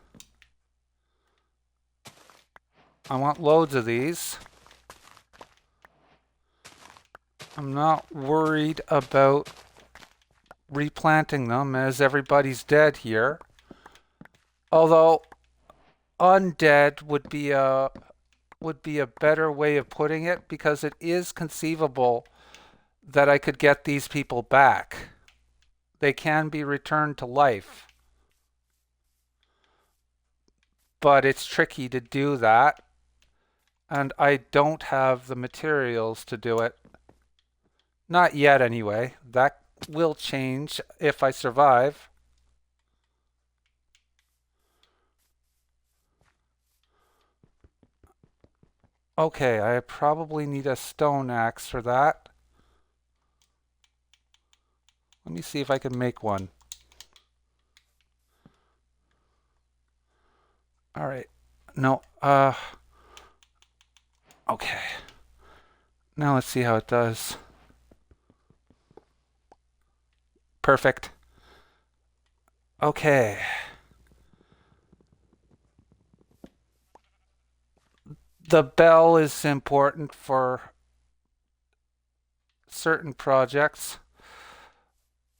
Speaker 1: I want loads of these. I'm not worried about replanting them as everybody's dead here. Although undead would be a better way of putting it, because it is conceivable that I could get these people back. They can be returned to life. But it's tricky to do that. And I don't have the materials to do it. Not yet, anyway. That will change if I survive. Okay, I probably need a stone axe for that. Let me see if I can make one. All right. No, okay. Now let's see how it does. Perfect. Okay. The bell is important for certain projects.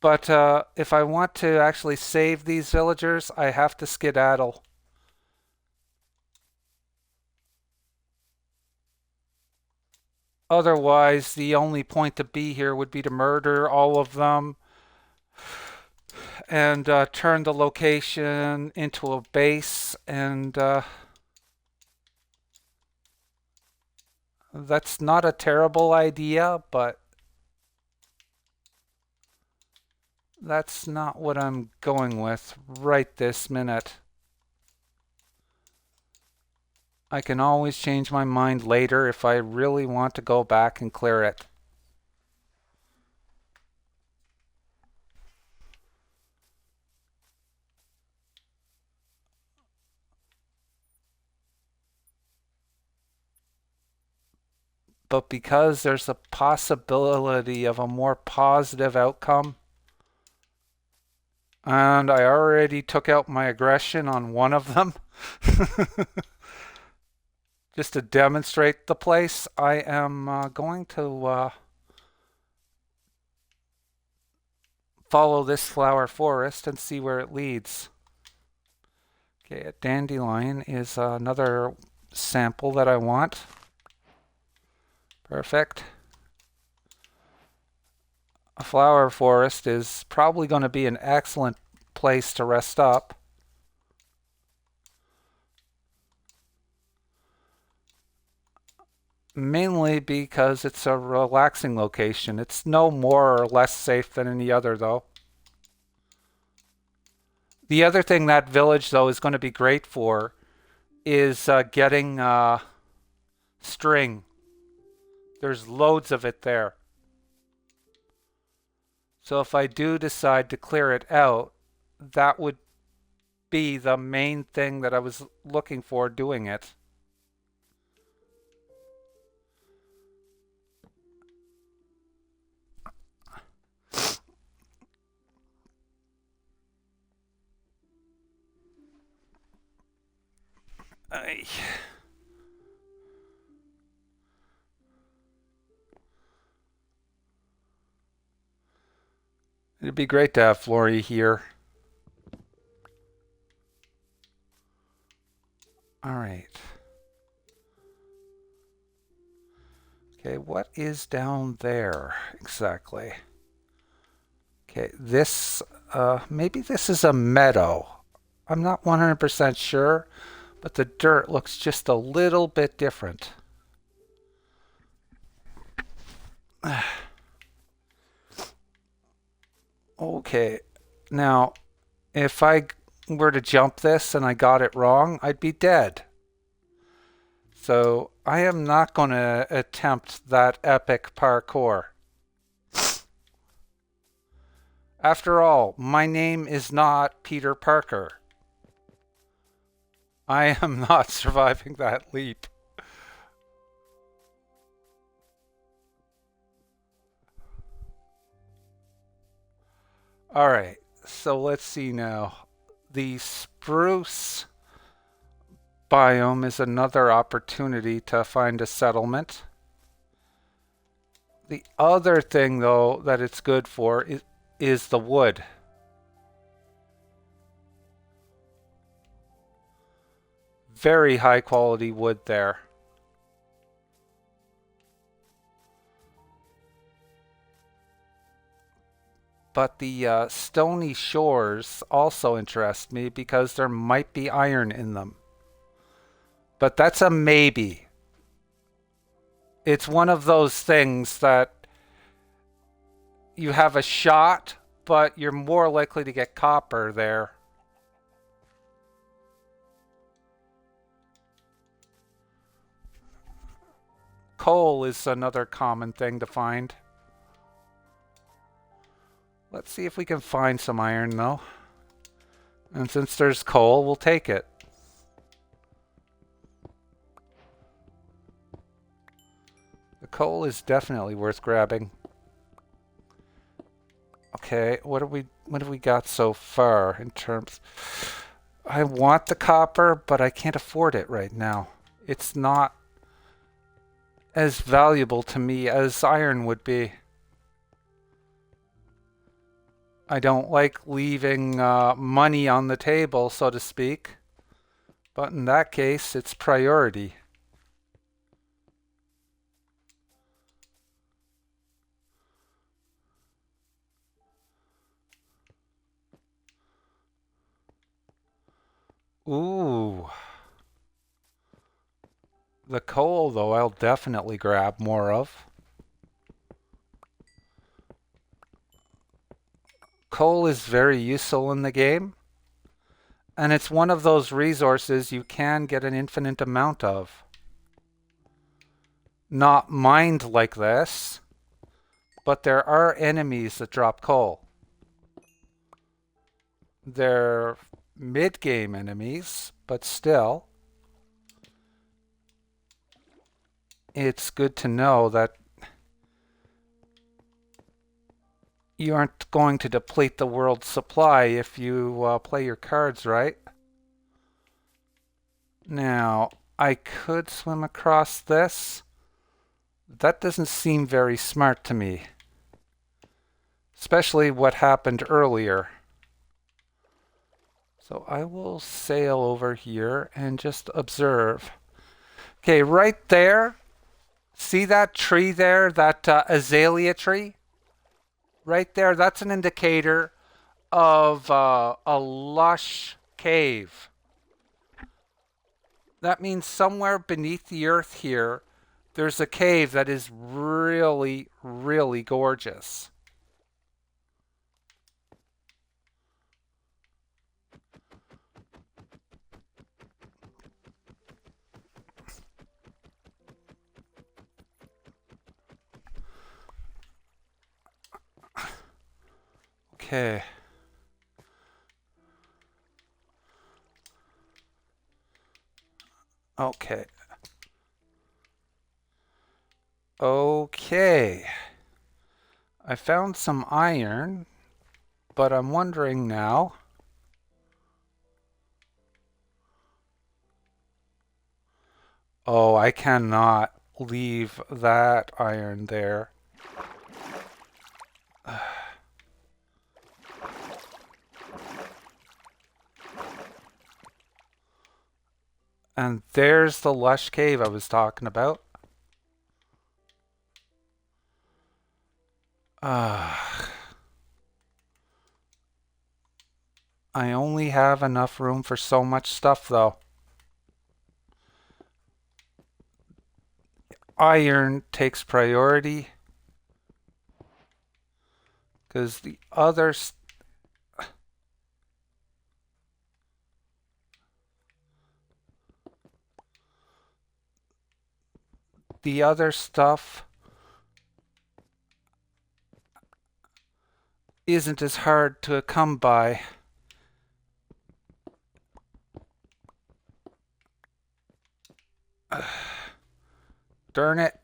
Speaker 1: But if I want to actually save these villagers, I have to skedaddle. Otherwise, the only point to be here would be to murder all of them and turn the location into a base. And that's not a terrible idea, but that's not what I'm going with right this minute. I can always change my mind later if I really want to go back and clear it. But because there's a possibility of a more positive outcome, and I already took out my aggression on one of them, just to demonstrate the place, I am going to follow this flower forest and see where it leads. Okay, a dandelion is another sample that I want. Perfect. A flower forest is probably going to be an excellent place to rest up. Mainly because it's a relaxing location. It's no more or less safe than any other, though. The other thing that village, though, is going to be great for is getting string. There's loads of it there. So if I do decide to clear it out, that would be the main thing that I was looking for doing it. It'd be great to have Flory here. All right. Okay, what is down there exactly? Okay, this, maybe this is a meadow. I'm not 100% sure, but the dirt looks just a little bit different. Okay, now, if I were to jump this and I got it wrong, I'd be dead. So I am not going to attempt that epic parkour. After all, my name is not Peter Parker. I am not surviving that leap. All right, so let's see now. The spruce biome is another opportunity to find a settlement. The other thing, though, that it's good for is the wood. Very high quality wood there. But the stony shores also interest me because there might be iron in them. But that's a maybe. It's one of those things that you have a shot, but you're more likely to get copper there. Coal is another common thing to find. Let's see if we can find some iron though. And since there's coal, we'll take it. The coal is definitely worth grabbing. Okay, what have we got so far in terms? I want the copper, but I can't afford it right now. It's not as valuable to me as iron would be. I don't like leaving money on the table, so to speak. But in that case, it's priority. Ooh. The coal, though, I'll definitely grab more of. Coal is very useful in the game. And it's one of those resources you can get an infinite amount of. Not mined like this, but there are enemies that drop coal. They're mid-game enemies, but still, it's good to know that you aren't going to deplete the world's supply if you play your cards right. Now, I could swim across this. That doesn't seem very smart to me. Especially what happened earlier. So I will sail over here and just observe. Okay, right there. See that tree there? That azalea tree? Right there, that's an indicator of a lush cave. That means somewhere beneath the earth here, there's a cave that is really, really gorgeous. Okay. Okay. Okay. I found some iron, but I'm wondering now. Oh, I cannot leave that iron there. And there's the lush cave I was talking about. I only have enough room for so much stuff, though. Iron takes priority. Because the other stuff isn't as hard to come by. Darn it.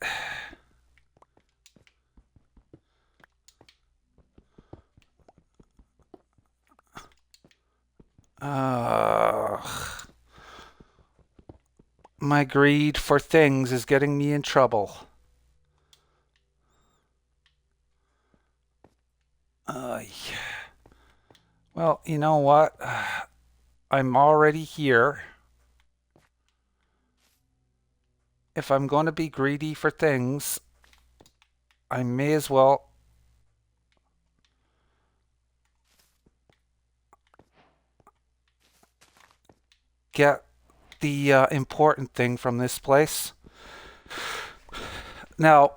Speaker 1: My greed for things is getting me in trouble. Yeah. Well, you know what? I'm already here. If I'm going to be greedy for things, I may as well get the important thing from this place. Now,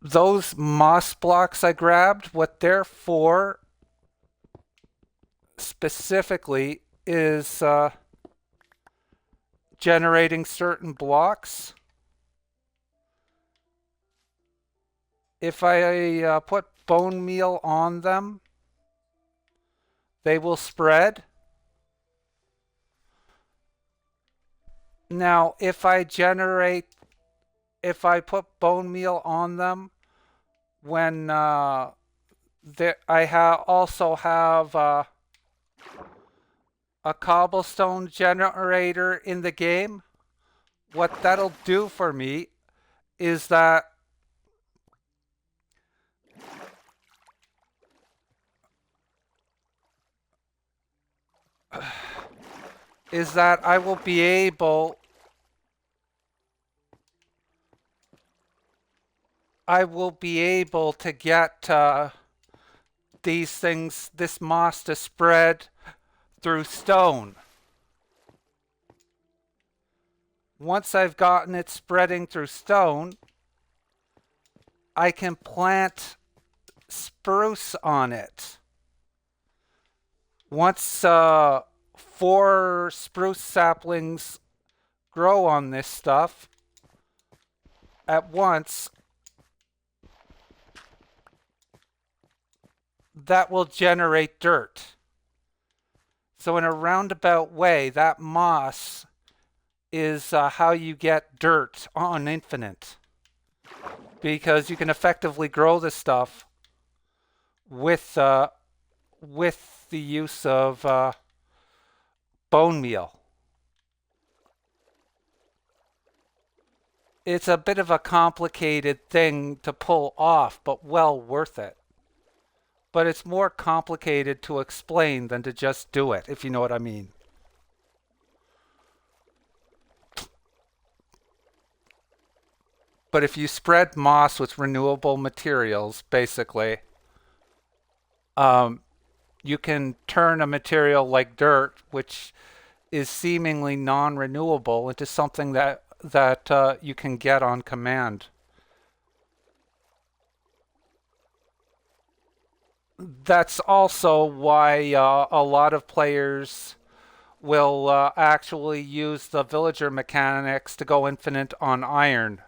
Speaker 1: those moss blocks I grabbed, what they're for specifically is generating certain blocks. If I put bone meal on them, they will spread. Now, if I put bone meal on them, when also have a cobblestone generator in the game, what that'll do for me is that I will be able to get this moss to spread through stone. Once I've gotten it spreading through stone, I can plant spruce on it. Once 4 spruce saplings grow on this stuff at once, that will generate dirt. So in a roundabout way, that moss is how you get dirt on Infinite. Because you can effectively grow this stuff with the use of bone meal. It's a bit of a complicated thing to pull off, but well worth it. But it's more complicated to explain than to just do it, if you know what I mean. But if you spread moss with renewable materials, basically, you can turn a material like dirt, which is seemingly non-renewable, into something that you can get on command. That's also why a lot of players will actually use the villager mechanics to go infinite on iron.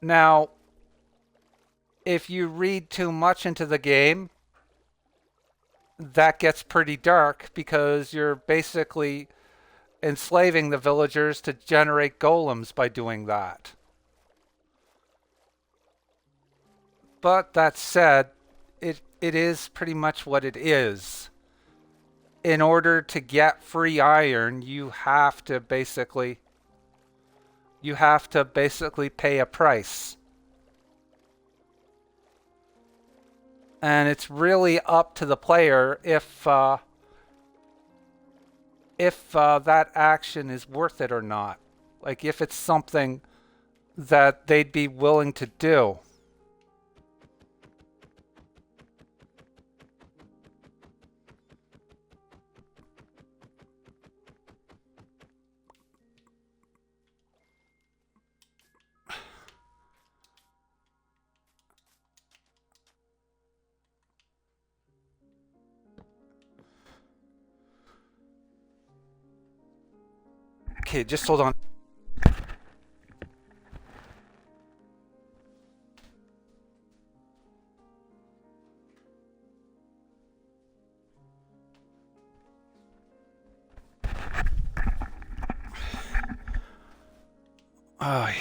Speaker 1: Now, if you read too much into the game, that gets pretty dark because you're basically enslaving the villagers to generate golems by doing that. But that said, it is pretty much what it is. In order to get free iron, you have to basically pay a price. And it's really up to the player if that action is worth it or not. Like if it's something that they'd be willing to do. Okay, just hold on. Oh, yeah.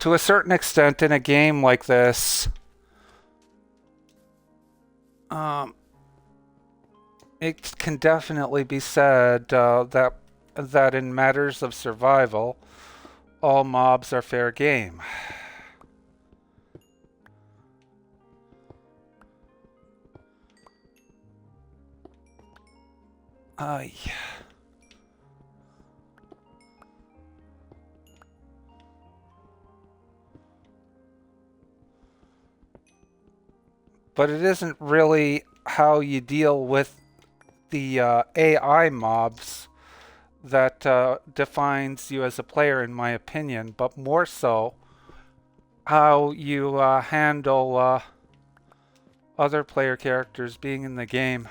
Speaker 1: To a certain extent, in a game like this, it can definitely be said that in matters of survival, all mobs are fair game. Yeah. But it isn't really how you deal with the AI mobs that defines you as a player, in my opinion, but more so how you handle other player characters being in the game.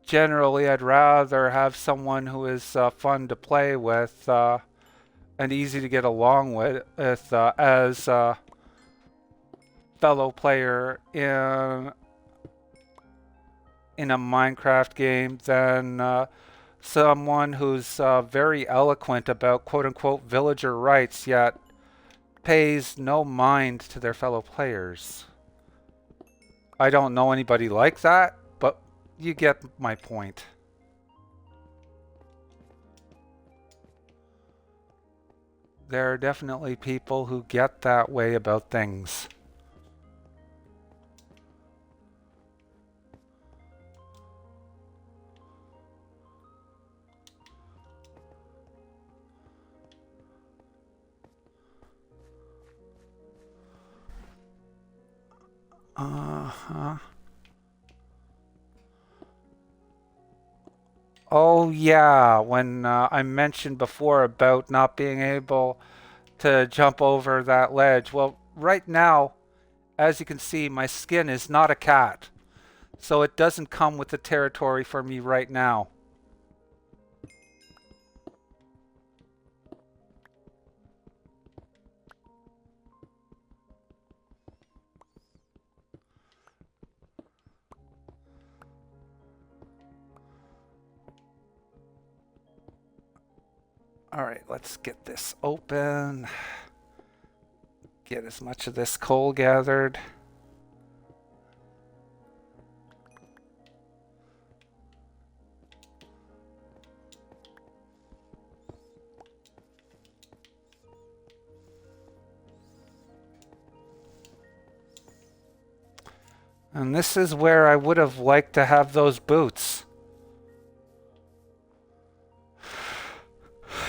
Speaker 1: generally I'd rather have someone who is fun to play with and easy to get along with as a fellow player in a Minecraft game than someone who's very eloquent about quote unquote villager rights, yet pays no mind to their fellow players. I don't know anybody like that, but you get my point. There are definitely people who get that way about things. Uh-huh. Oh yeah, when I mentioned before about not being able to jump over that ledge. Well, right now, as you can see, my skin is not a cat. So it doesn't come with the territory for me right now. All right, let's get this open. Get as much of this coal gathered. And this is where I would have liked to have those boots.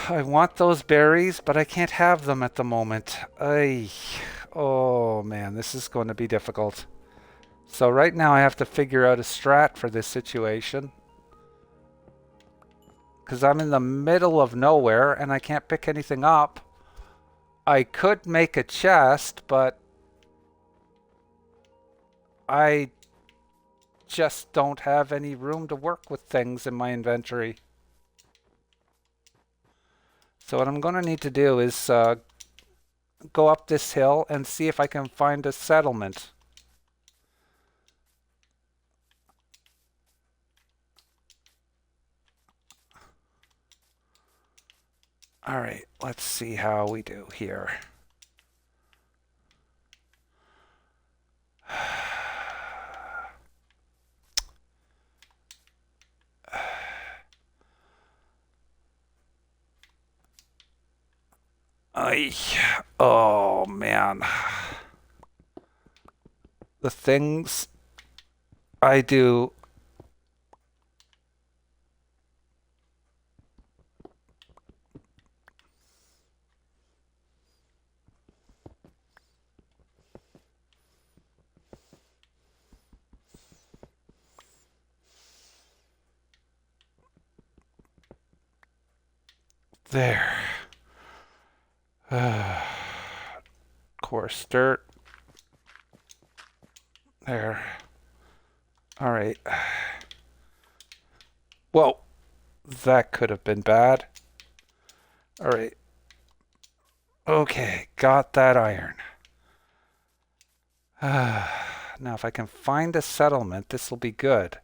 Speaker 1: I want those berries, but I can't have them at the moment. Oh man, this is going to be difficult. So right now I have to figure out a strat for this situation. Because I'm in the middle of nowhere and I can't pick anything up. I could make a chest, but I just don't have any room to work with things in my inventory. So what I'm going to need to do is go up this hill and see if I can find a settlement. All right, let's see how we do here. Oh man. The things I do. There. Coarse dirt. There. All right. Whoa. That could have been bad. All right. Okay, got that iron. Now, if I can find a settlement, this will be good.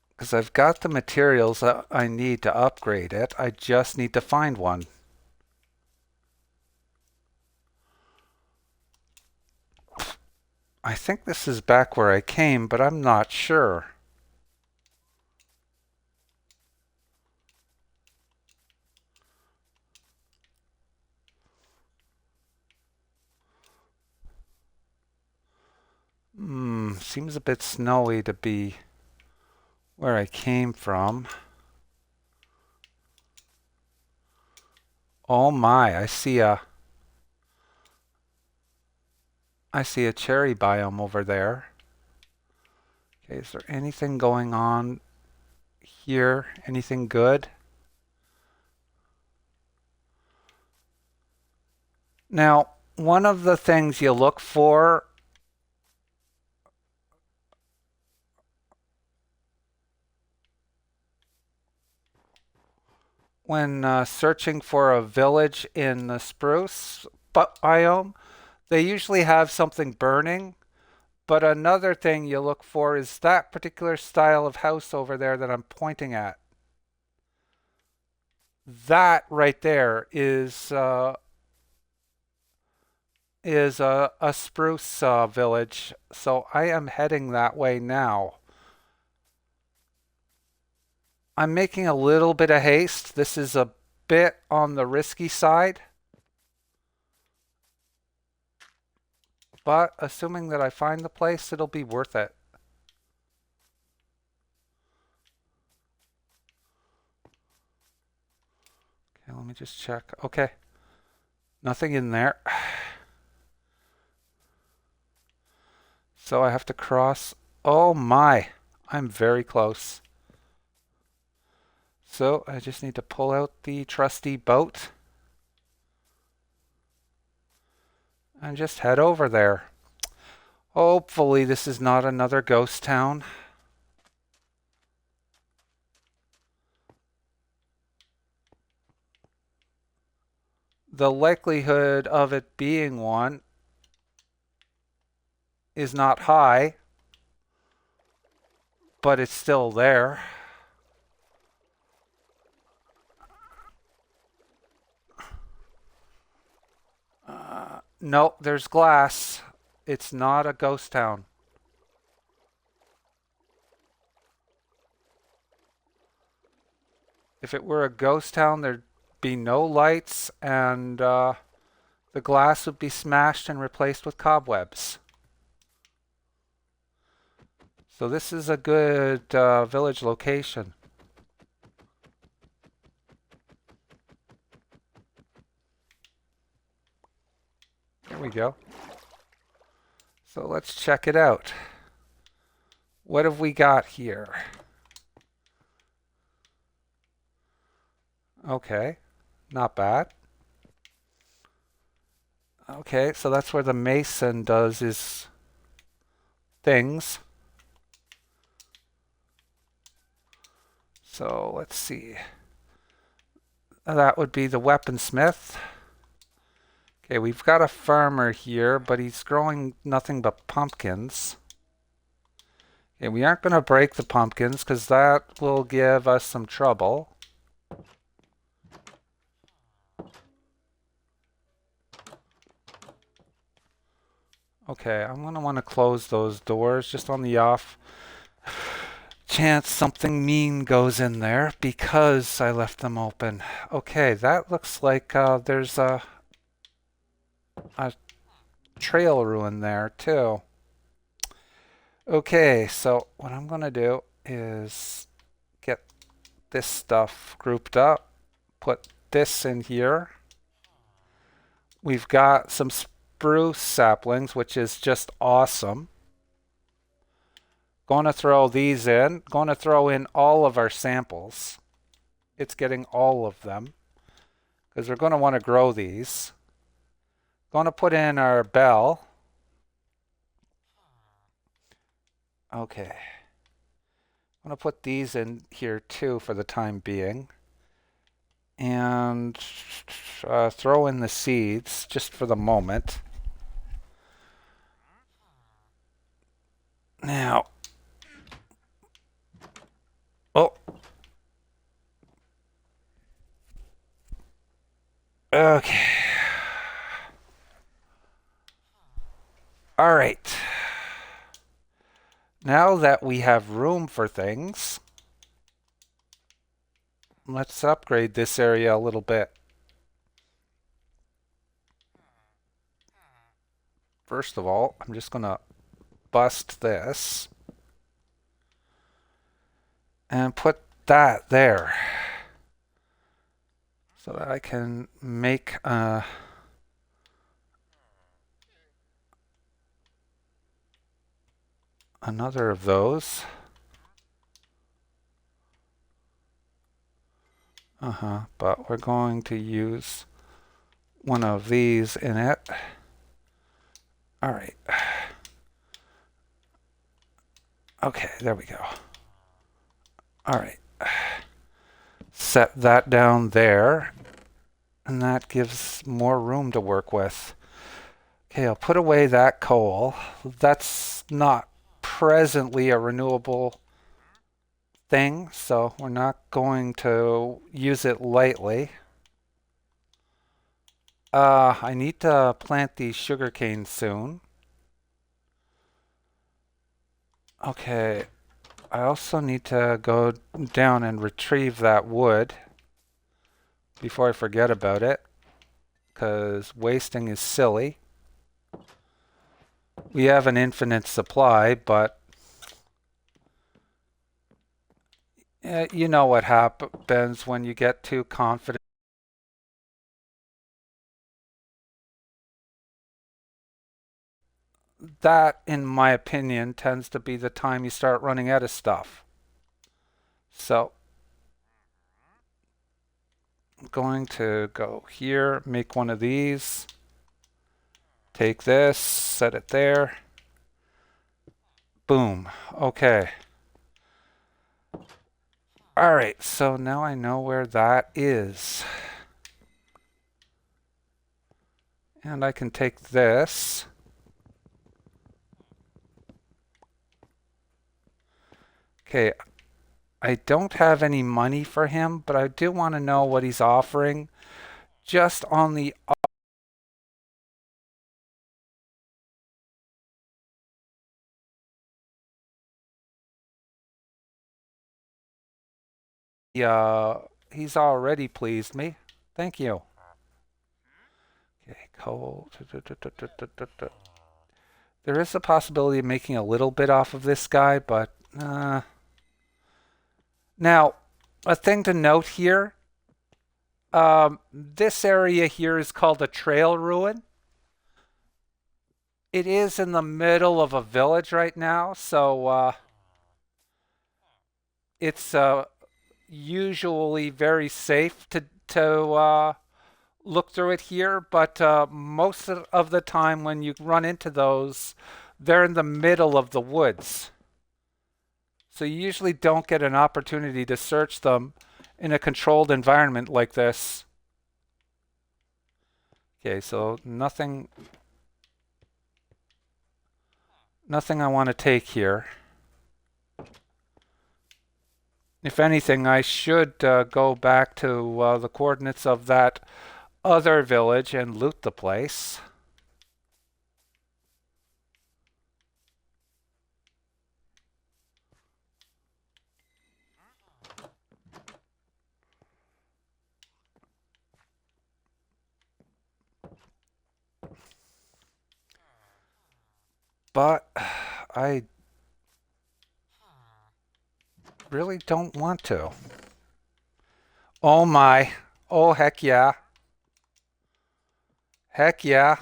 Speaker 1: Because I've got the materials that I need to upgrade it. I just need to find one. I think this is back where I came, but I'm not sure. Seems a bit snowy to be where I came from. Oh my, I see a cherry biome over there. Okay, is there anything going on here? Anything good? Now, one of the things you look for when searching for a village in the spruce biome, they usually have something burning. But another thing you look for is that particular style of house over there that I'm pointing at. That right there is a spruce village. So I am heading that way now. I'm making a little bit of haste. This is a bit on the risky side. But assuming that I find the place, it'll be worth it. Okay, let me just check. Okay. Nothing in there. So I have to cross. Oh my. I'm very close. So I just need to pull out the trusty boat and just head over there. Hopefully this is not another ghost town. The likelihood of it being one is not high, but it's still there. No, there's glass. It's not a ghost town. If it were a ghost town, there'd be no lights and the glass would be smashed and replaced with cobwebs. So this is a good village location. There we go. So let's check it out. What have we got here? Okay, not bad. Okay, so that's where the mason does his things. So let's see. That would be the weaponsmith. Okay, we've got a farmer here, but he's growing nothing but pumpkins. Okay, we aren't going to break the pumpkins because that will give us some trouble. Okay, I'm going to want to close those doors just on the off chance something mean goes in there because I left them open. Okay, that looks like there's a trail ruin there too. Okay, so what I'm going to do is get this stuff grouped up, put this in here. We've got some spruce saplings, which is just awesome. Going to throw these in. Going to throw in all of our samples. It's getting all of them because we're going to want to grow these. Going to put in our bell. Okay. I'm going to put these in here too for the time being. And throw in the seeds just for the moment. Now, oh, okay. All right. Now that we have room for things, let's upgrade this area a little bit. First of all, I'm just going to bust this and put that there so that I can make another of those. But we're going to use one of these in it. All right. Okay, there we go. All right. Set that down there, and that gives more room to work with. Okay, I'll put away that coal. That's not presently a renewable thing, so we're not going to use it lightly. I need to plant these sugarcane soon. Okay, I also need to go down and retrieve that wood before I forget about it, because wasting is silly. We have an infinite supply, but you know what happens when you get too confident. That, in my opinion, tends to be the time you start running out of stuff. So I'm going to go here, make one of these, take this, set it there. Boom. Okay. All right, so now I know where that is. And I can take this. Okay, I don't have any money for him, but I do want to know what he's offering. Just on the he's already pleased me. Thank you. Okay, coal. There is a possibility of making a little bit off of this guy, but now a thing to note here. This area here is called a trail ruin. It is in the middle of a village right now, so it's usually very safe to look through it here. But most of the time, when you run into those, they're in the middle of the woods, so you usually don't get an opportunity to search them in a controlled environment like this. Okay, so nothing I want to take here. If anything, I should go back to the coordinates of that other village and loot the place. But I really don't want to. Oh my. Oh, heck yeah. Heck yeah.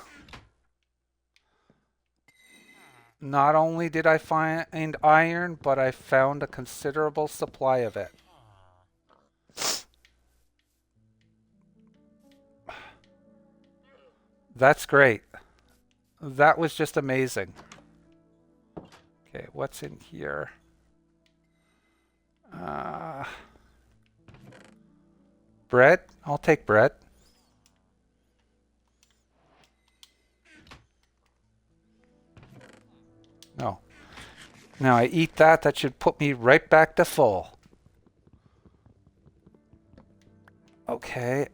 Speaker 1: Not only did I find iron, but I found a considerable supply of it. That's great. That was just amazing. Okay, what's in here? Bread? I'll take bread. No. Now I eat that. That should put me right back to full. Okay.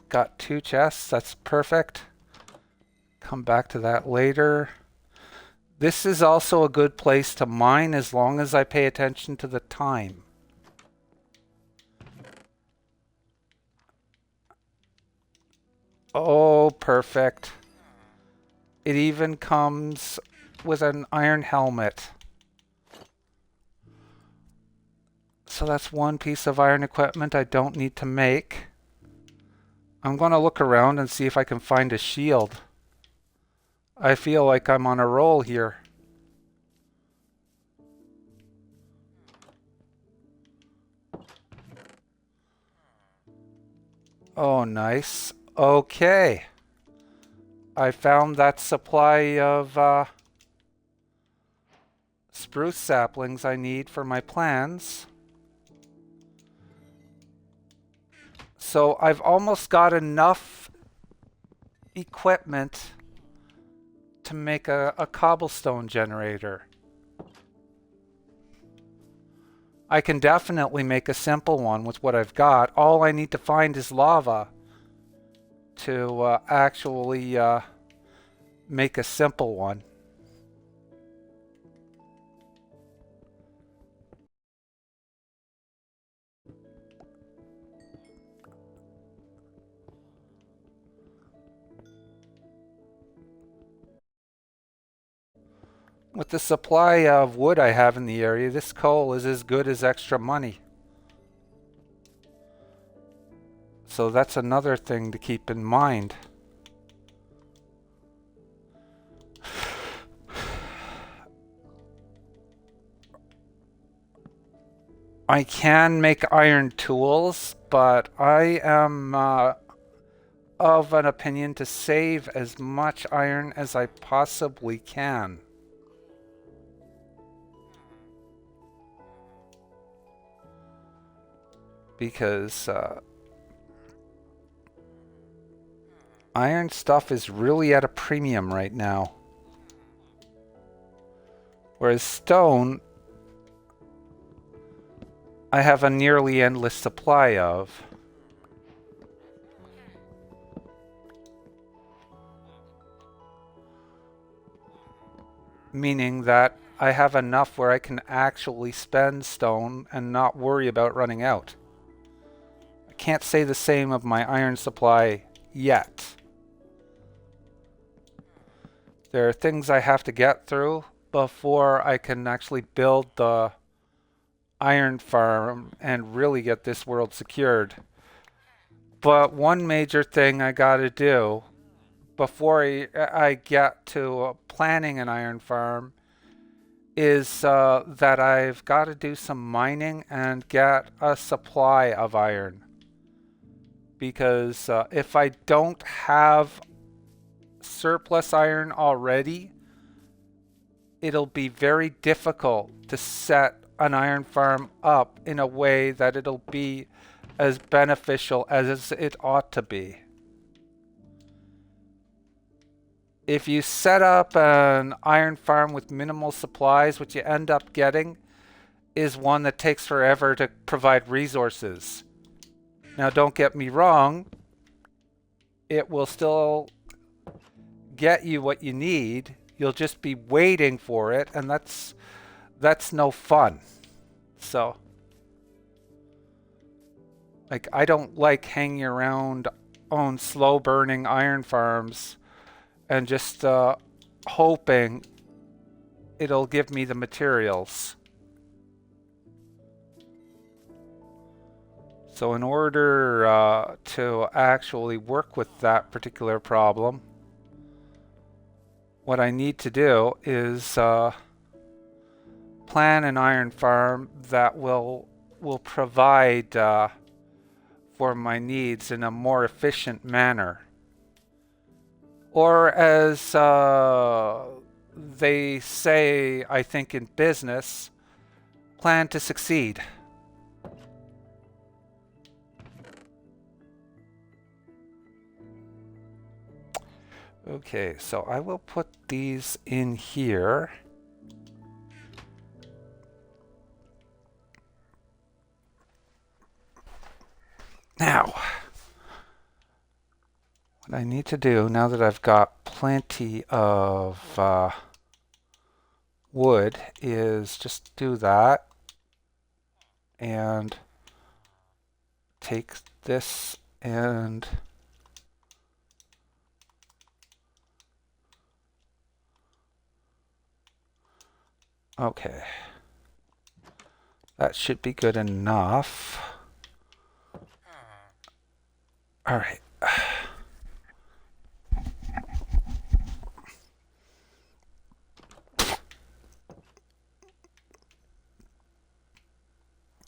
Speaker 1: Got 2 chests. That's perfect. Come back to that later. This is also a good place to mine as long as I pay attention to the time. Oh, perfect. It even comes with an iron helmet. So that's one piece of iron equipment I don't need to make. I'm going to look around and see if I can find a shield. I feel like I'm on a roll here. Oh, nice. Okay. I found that supply of spruce saplings I need for my plans. So I've almost got enough equipment to make a cobblestone generator. I can definitely make a simple one with what I've got. All I need to find is lava to actually make a simple one. With the supply of wood I have in the area, this coal is as good as extra money. So that's another thing to keep in mind. I can make iron tools, but I am of an opinion to save as much iron as I possibly can. Because iron stuff is really at a premium right now. Whereas stone, I have a nearly endless supply of. Meaning that I have enough where I can actually spend stone and not worry about running out. I can't say the same of my iron supply yet. There are things I have to get through before I can actually build the iron farm and really get this world secured. But one major thing I gotta do before I get to planning an iron farm is that I've got to do some mining and get a supply of iron. Because if I don't have surplus iron already, it'll be very difficult to set an iron farm up in a way that it'll be as beneficial as it ought to be. If you set up an iron farm with minimal supplies, what you end up getting is one that takes forever to provide resources. Now, don't get me wrong, it will still get you what you need. You'll just be waiting for it, and that's no fun. So, like, I don't like hanging around on slow burning iron farms and just hoping it'll give me the materials. So in order to actually work with that particular problem, what I need to do is plan an iron farm that will provide for my needs in a more efficient manner. Or as they say, I think in business, plan to succeed. Okay, so I will put these in here. Now, what I need to do, now that I've got plenty of wood, is just do that and take this and okay. That should be good enough. All right.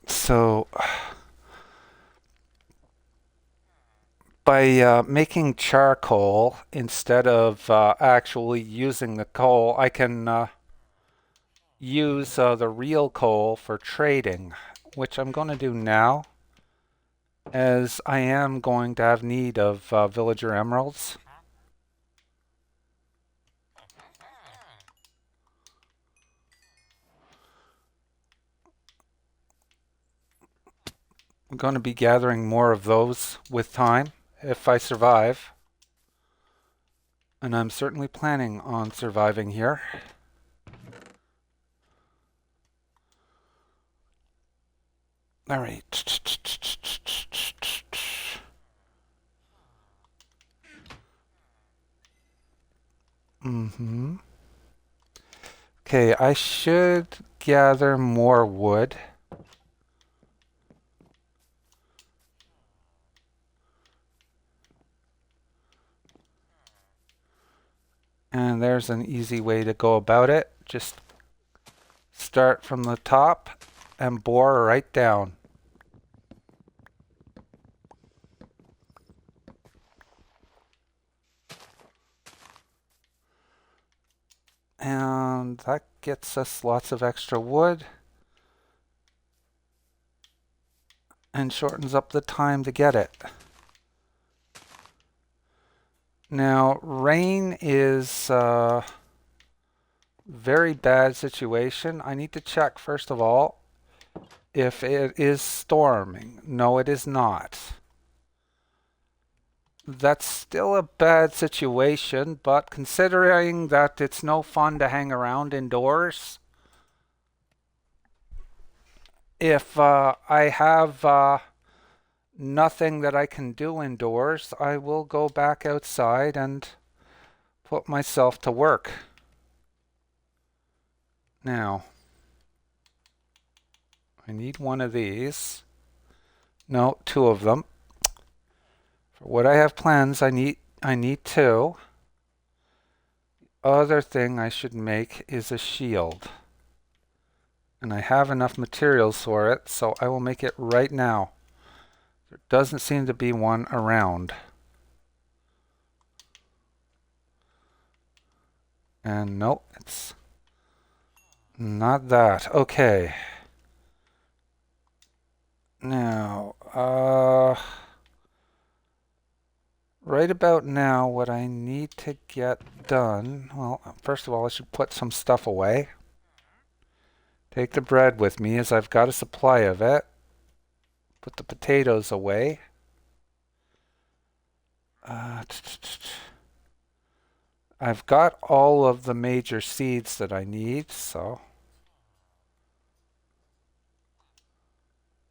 Speaker 1: So by making charcoal instead of actually using the coal, I can use the real coal for trading, which I'm going to do now. as I am going to have need of villager emeralds. I'm going to be gathering more of those with time if I survive. And I'm certainly planning on surviving here. All right. Mm-hmm. Okay, I should gather more wood. And there's an easy way to go about it. Just start from the top and bore right down. And that gets us lots of extra wood and shortens up the time to get it. Now, rain is a very bad situation. I need to check, first of all, if it is storming. No, it is not. That's still a bad situation, but considering that it's no fun to hang around indoors, if I have nothing that I can do indoors, I will go back outside and put myself to work. Now, I need one of these. No, two of them. For what I have plans, I need two. Other thing I should make is a shield. And I have enough materials for it, so I will make it right now. There doesn't seem to be one around. And no, it's not that. Okay. Now, right about now, what I need to get done, well, first of all, I should put some stuff away. Take the bread with me, as I've got a supply of it. Put the potatoes away. I've got all of the major seeds that I need, so...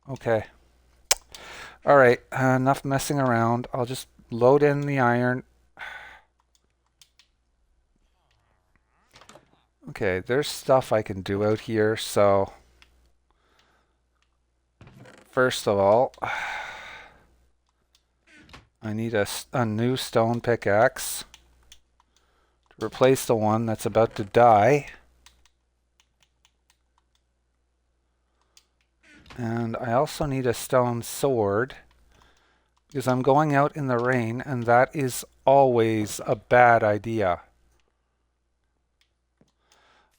Speaker 1: Okay. Alright, enough messing around. I'll just load in the iron. Okay, there's stuff I can do out here, so... First of all, I need a new stone pickaxe to replace the one that's about to die. And I also need a stone sword because I'm going out in the rain, and that is always a bad idea.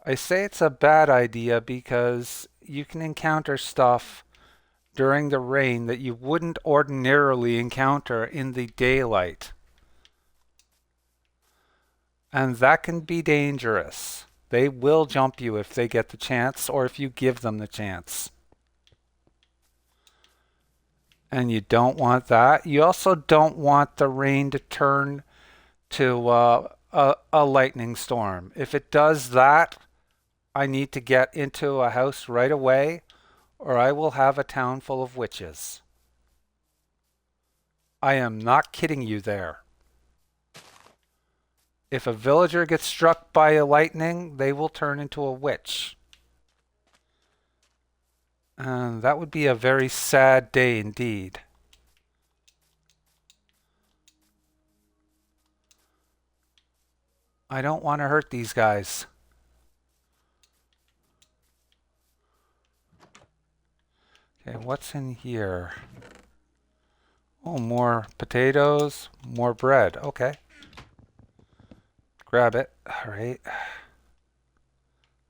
Speaker 1: I say it's a bad idea because you can encounter stuff during the rain that you wouldn't ordinarily encounter in the daylight. And that can be dangerous. They will jump you if they get the chance, or if you give them the chance. And you don't want that. You also don't want the rain to turn to a lightning storm. If it does that, I need to get into a house right away, or I will have a town full of witches. I am not kidding you there. If a villager gets struck by a lightning, they will turn into a witch. And that would be a very sad day indeed. I don't want to hurt these guys. Okay, what's in here? Oh, more potatoes, more bread. Okay. Grab it. All right.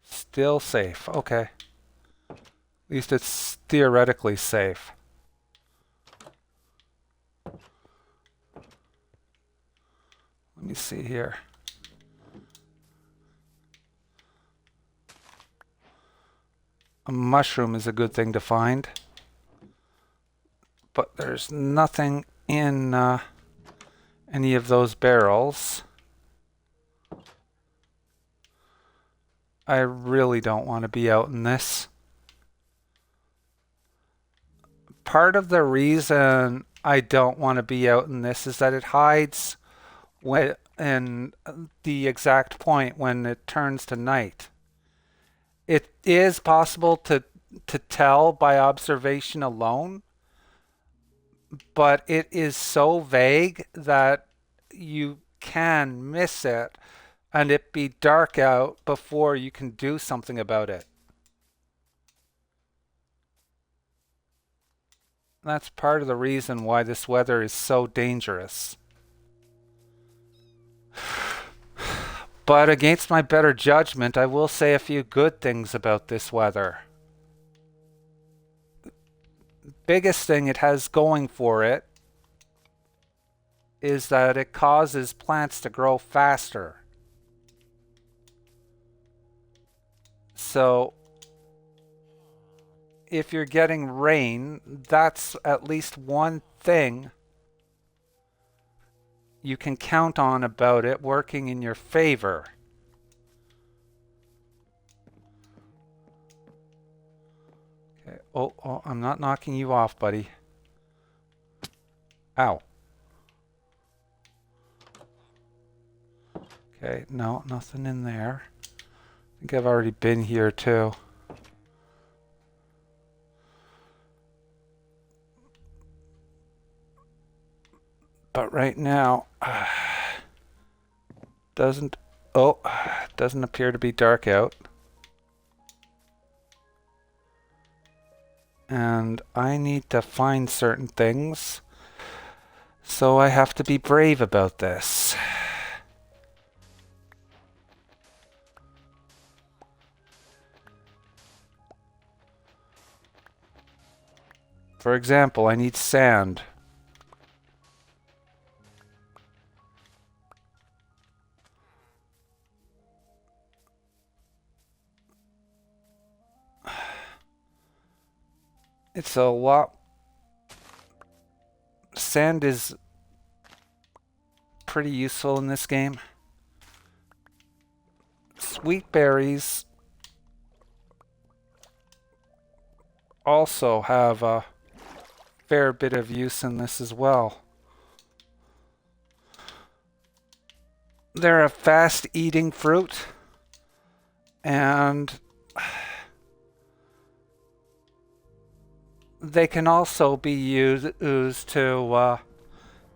Speaker 1: Still safe. Okay. At least it's theoretically safe. me see here. A mushroom is a good thing to find, but there's nothing in any of those barrels. I really don't want to be out in this. Part of the reason I don't want to be out in this is that it hides in the exact point when it turns to night. It is possible to tell by observation alone, but it is so vague that you can miss it and it be dark out before you can do something about it. That's part of the reason why this weather is so dangerous. But against my better judgment, I will say a few good things about this weather. Biggest thing it has going for it is that it causes plants to grow faster. So if you're getting rain, that's at least one thing you can count on about it working in your favor. Okay. Oh, I'm not knocking you off, buddy. Ow. Okay, no, nothing in there. I think I've already been here too. But right now, doesn't appear to be dark out. And I need to find certain things, so I have to be brave about this. For example, I need sand. It's a lot. Sand is pretty useful in this game. Sweet berries also have a fair bit of use in this as well. They're a fast-eating fruit, and they can also be used to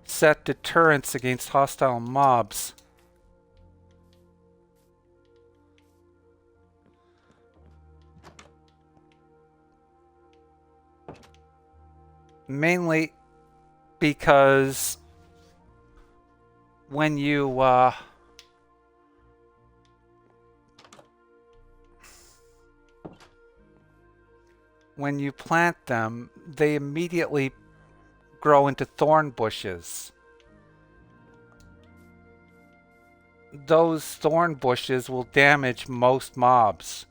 Speaker 1: set deterrents against hostile mobs. Mainly because when you plant them, they immediately grow into thorn bushes. Those thorn bushes will damage most mobs.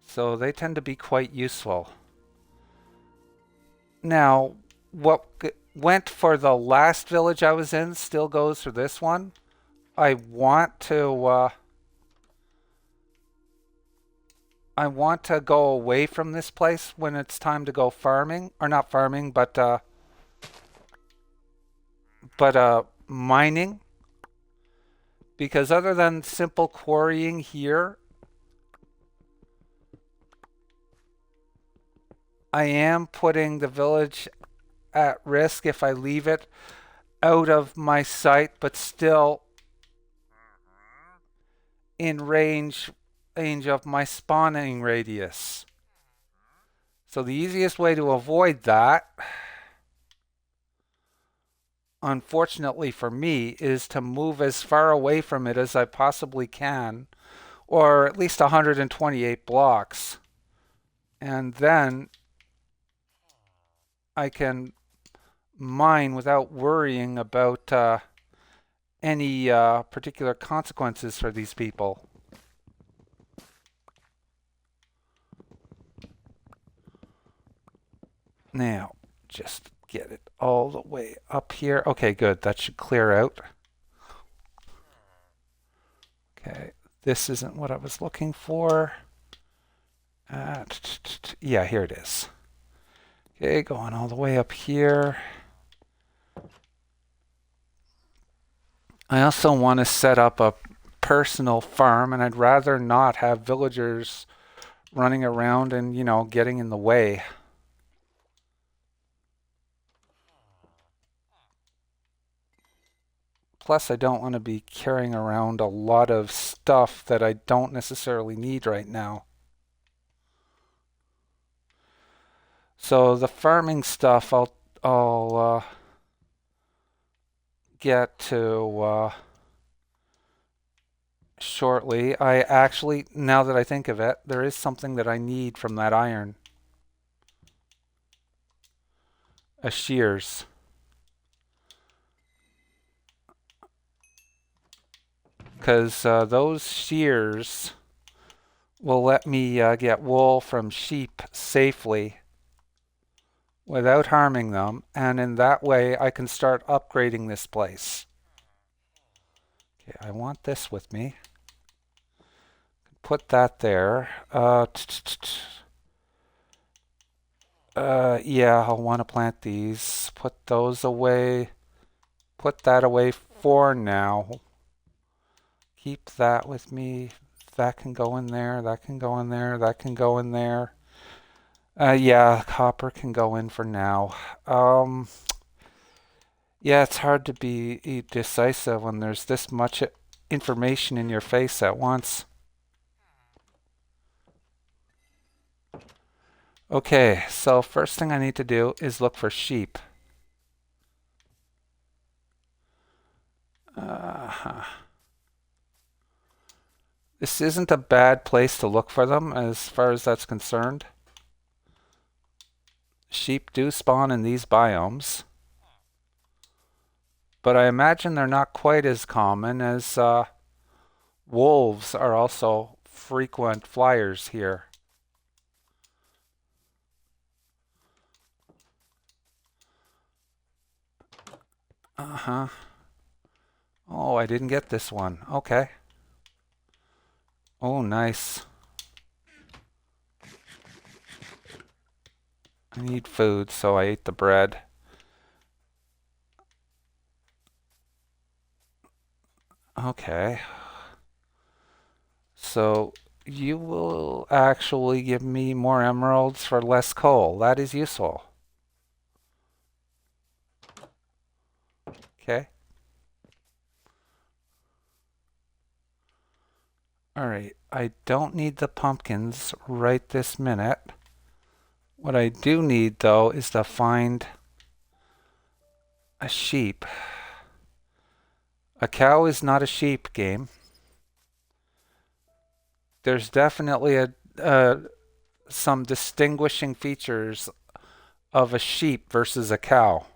Speaker 1: So they tend to be quite useful. Now, what went for the last village I was in still goes for this one. I want to go away from this place when it's time to go farming, or not farming, but mining. Because other than simple quarrying here, I am putting the village at risk if I leave it out of my sight, but still in range of my spawning radius. So the easiest way to avoid that, unfortunately for me, is to move as far away from it as I possibly can, or at least 128 blocks. And then I can mine without worrying about any particular consequences for these people. Now, just get it all the way up here. Okay, good. That should clear out. Okay, this isn't what I was looking for. Yeah, here it is. Okay, going all the way up here. I also want to set up a personal farm, and I'd rather not have villagers running around and, getting in the way. Plus, I don't want to be carrying around a lot of stuff that I don't necessarily need right now. So the farming stuff I'll get to shortly. I actually, now that I think of it, there is something that I need from that iron. A shears. Because those shears will let me get wool from sheep safely without harming them, and in that way I can start upgrading this place. Okay, I want this with me. Put that there. Yeah, I'll want to plant these. Put those away. Put that away for now. Keep that with me. That can go in there. That can go in there. That can go in there. Yeah, copper can go in for now. Yeah, it's hard to be decisive when there's this much information in your face at once. Okay, so first thing I need to do is look for sheep. This isn't a bad place to look for them as far as that's concerned. Sheep do spawn in these biomes, but I imagine they're not quite as common as wolves are also frequent flyers here. Uh-huh. Oh, I didn't get this one. Okay. Oh, nice. I need food, so I ate the bread. Okay. So you will actually give me more emeralds for less coal. That is useful. Okay. Alright, I don't need the pumpkins right this minute. What I do need, though, is to find a sheep. A cow is not a sheep game. There's definitely some distinguishing features of a sheep versus a cow.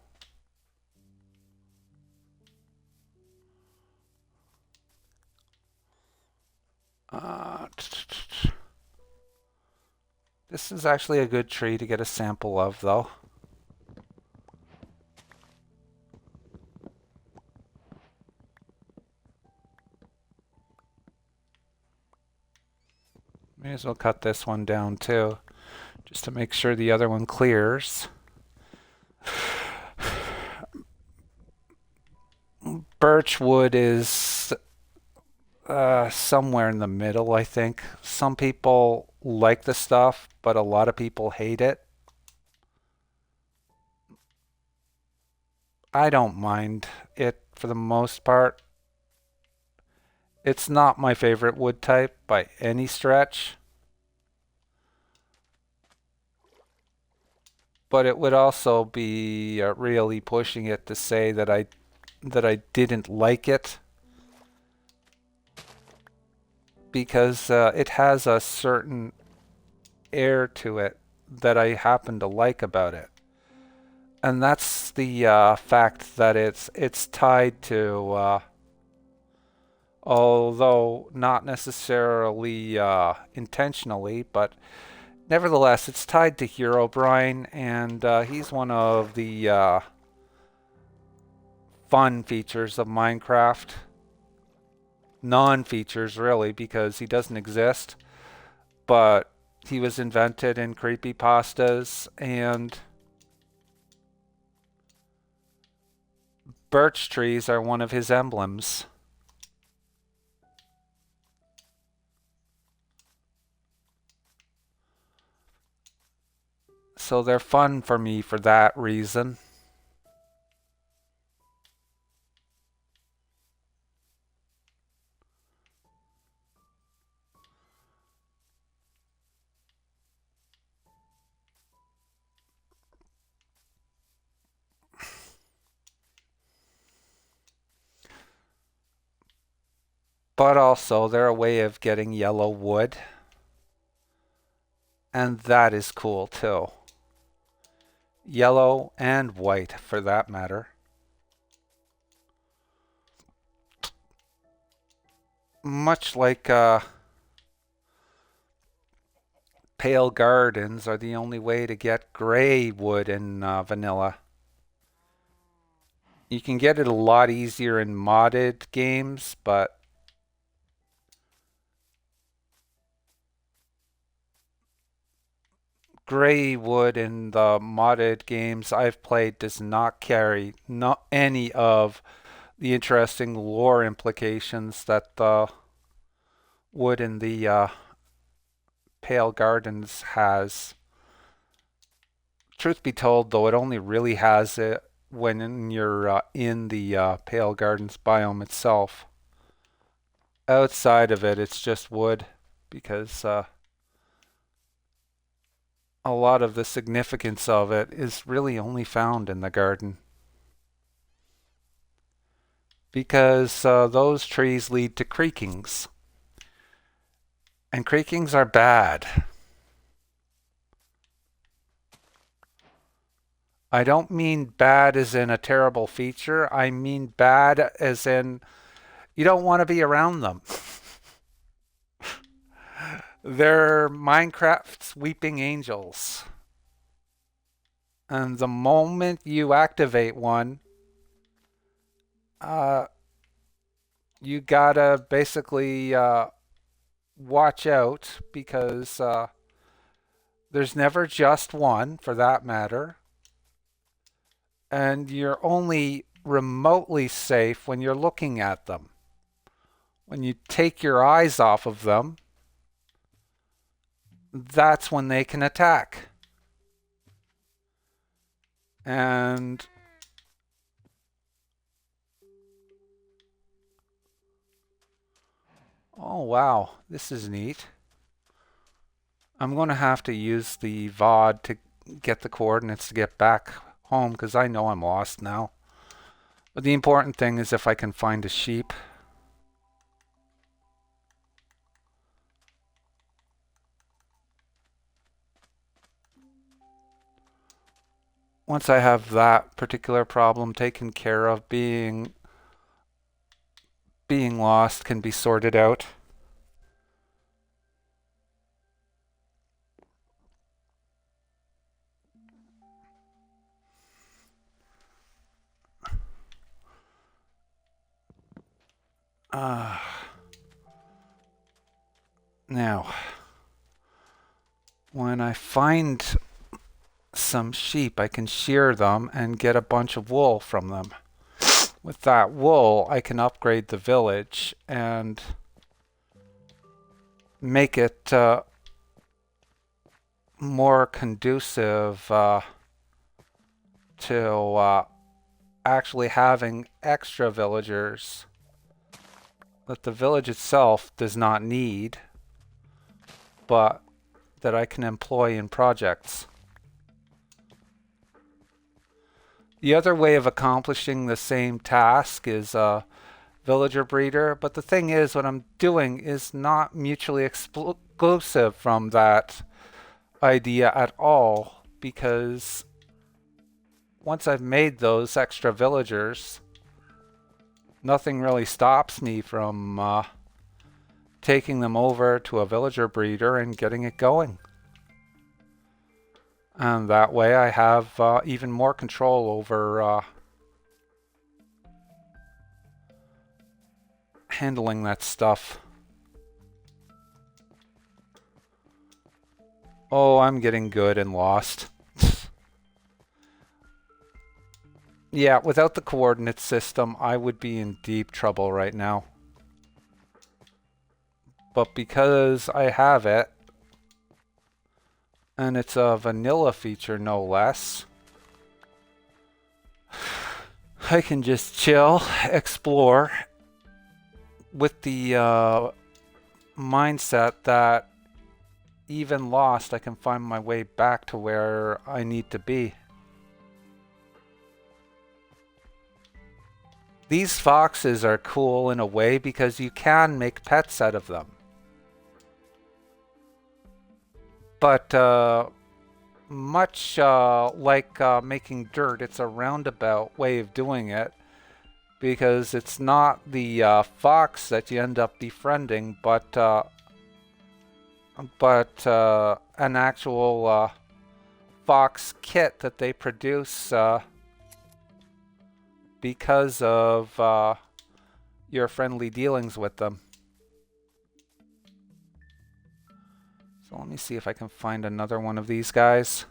Speaker 1: This is actually a good tree to get a sample of, though. May as well cut this one down too, just to make sure the other one clears. Birch wood is somewhere in the middle, I think. Some people like the stuff, but a lot of people hate it. I don't mind it for the most part. It's not my favorite wood type by any stretch. But it would also be really pushing it to say that I didn't like it, because it has a certain air to it that I happen to like about it. And that's the fact that it's tied to, although not necessarily intentionally, but nevertheless, it's tied to Herobrine, and he's one of the fun features of Minecraft. Non-features, really, because he doesn't exist, but he was invented in creepypastas, and birch trees are one of his emblems. So they're fun for me for that reason. But also, they're a way of getting yellow wood. And that is cool too. Yellow and white, for that matter. Much like pale gardens are the only way to get gray wood in vanilla. You can get it a lot easier in modded games, but gray wood in the modded games I've played does not carry not any of the interesting lore implications that the wood in the Pale Gardens has. Truth be told, though, it only really has it when you're in the Pale Gardens biome itself. Outside of it, it's just wood, because a lot of the significance of it is really only found in the garden. Because those trees lead to creakings. And creakings are bad. I don't mean bad as in a terrible feature. I mean bad as in you don't want to be around them. They're Minecraft's weeping angels. And the moment you activate one, you gotta basically watch out, because there's never just one, for that matter. And you're only remotely safe when you're looking at them. When you take your eyes off of them, that's when they can attack. And oh wow, this is neat. I'm going to have to use the VOD to get the coordinates to get back home, because I know I'm lost now. But the important thing is if I can find a sheep. Once I have that particular problem taken care of, being lost can be sorted out. Now, when I find some sheep, I can shear them and get a bunch of wool from them. With that wool, I can upgrade the village and make it more conducive to actually having extra villagers that the village itself does not need, but that I can employ in projects. The other way of accomplishing the same task is a villager breeder, but the thing is, what I'm doing is not mutually exclusive from that idea at all, because once I've made those extra villagers, nothing really stops me from taking them over to a villager breeder and getting it going. And that way I have even more control over handling that stuff. Oh, I'm getting good and lost. Yeah, without the coordinate system, I would be in deep trouble right now. But because I have it, and it's a vanilla feature no less, I can just chill, explore, with the mindset that even lost, I can find my way back to where I need to be. These foxes are cool in a way because you can make pets out of them. But much like making dirt, it's a roundabout way of doing it, because it's not the fox that you end up befriending, but an actual fox kit that they produce because of your friendly dealings with them. So let me see if I can find another one of these guys.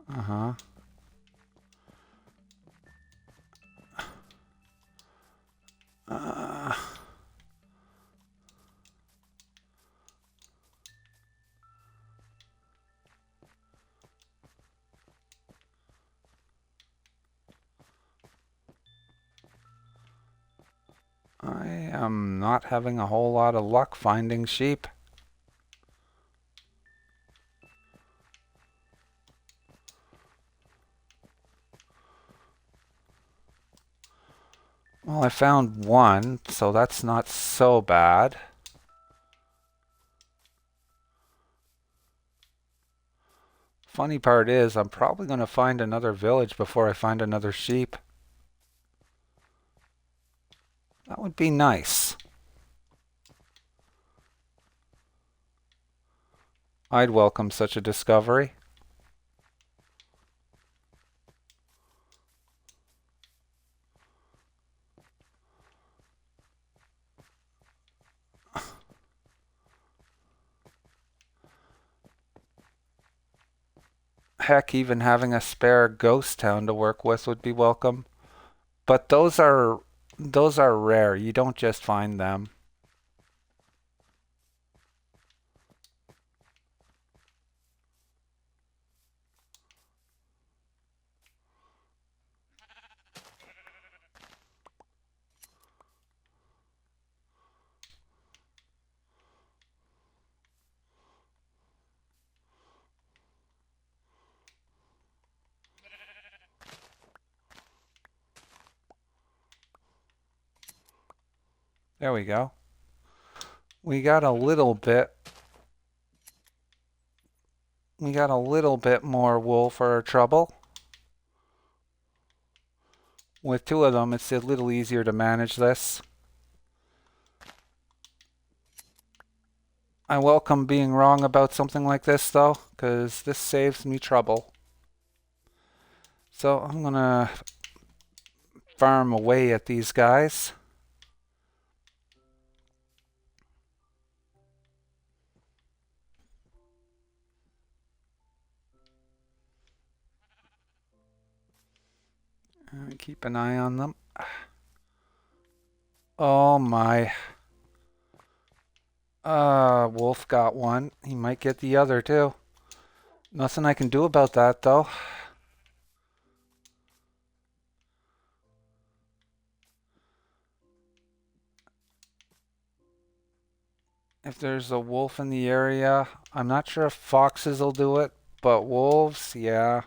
Speaker 1: Uh-huh. I am not having a whole lot of luck finding sheep. Well, I found one, so that's not so bad. Funny part is, I'm probably going to find another village before I find another sheep. That would be nice. I'd welcome such a discovery. Heck, even having a spare ghost town to work with would be welcome. But those are rare. You don't just find them. There we go. We got a little bit more wool for our trouble. With two of them, it's a little easier to manage this. I welcome being wrong about something like this, though, because this saves me trouble. So I'm gonna farm away at these guys. Keep an eye on them. Oh my. Wolf got one. He might get the other too. Nothing I can do about that though. If there's a wolf in the area, I'm not sure if foxes will do it, but wolves, yeah.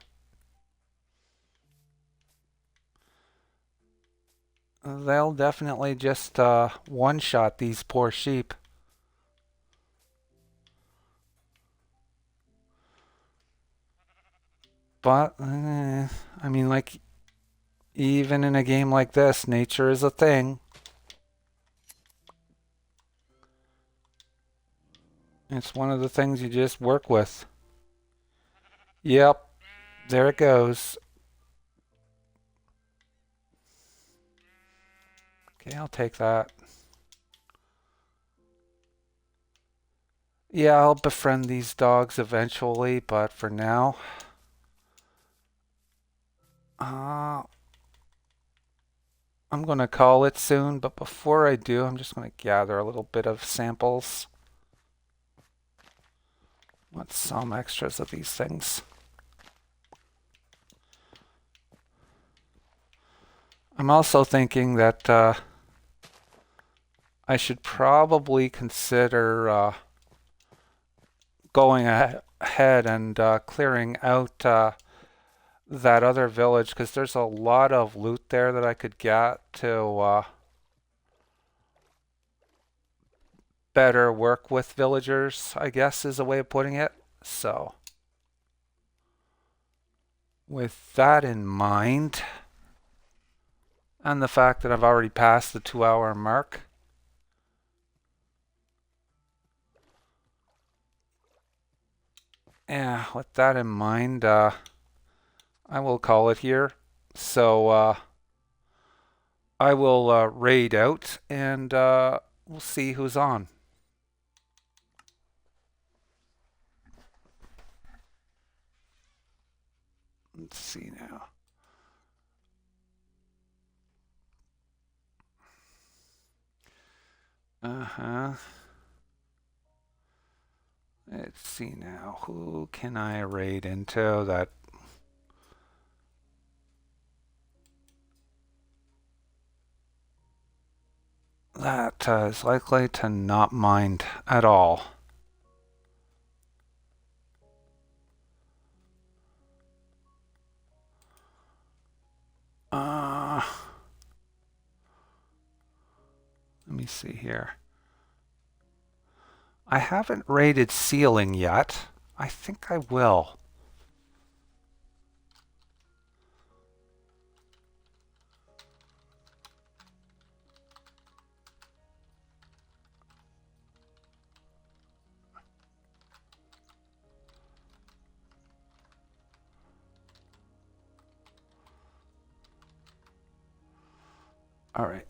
Speaker 1: They'll definitely just one-shot these poor sheep. But, I mean, like, even in a game like this, nature is a thing. It's one of the things you just work with. Yep, there it goes. Okay, I'll take that. Yeah, I'll befriend these dogs eventually, but for now, uh, I'm going to call it soon. But before I do, I'm just going to gather a little bit of samples. Want some extras of these things. I'm also thinking that I should probably consider going ahead and clearing out that other village because there's a lot of loot there that I could get to better work with villagers, I guess is a way of putting it. So, with that in mind, and the fact that I've already passed the 2 hour mark, yeah, with that in mind, I will call it here. So, I will raid out and we'll see who's on. Let's see now. Uh-huh. Let's see now. Who can I raid into that is likely to not mind at all? Uh, Let me see here. I haven't raided ceiling yet. I think I will. All right.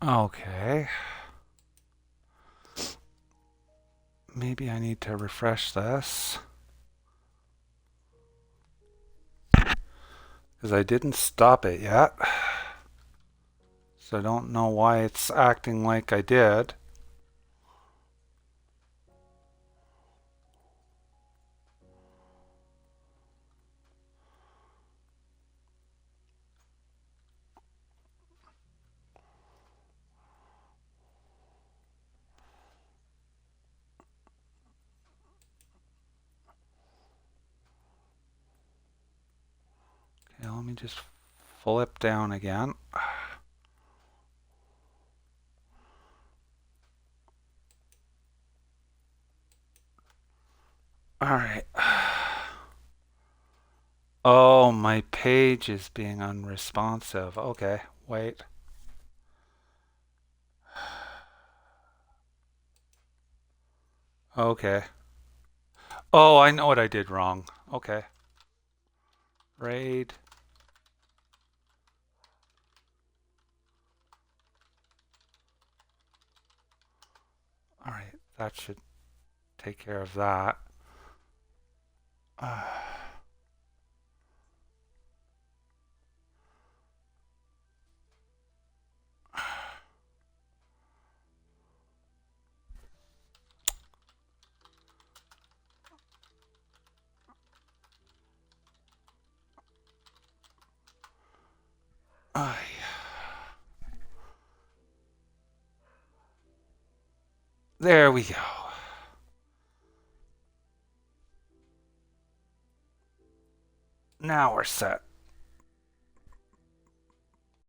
Speaker 1: Okay. Maybe I need to refresh this. Because I didn't stop it yet. So I don't know why it's acting like I did. Okay, let me just flip down again. All right. Oh, my page is being unresponsive. Okay, wait. Okay. Oh, I know what I did wrong. Okay. Raid. All right, that should take care of that. There we go. Now we're set.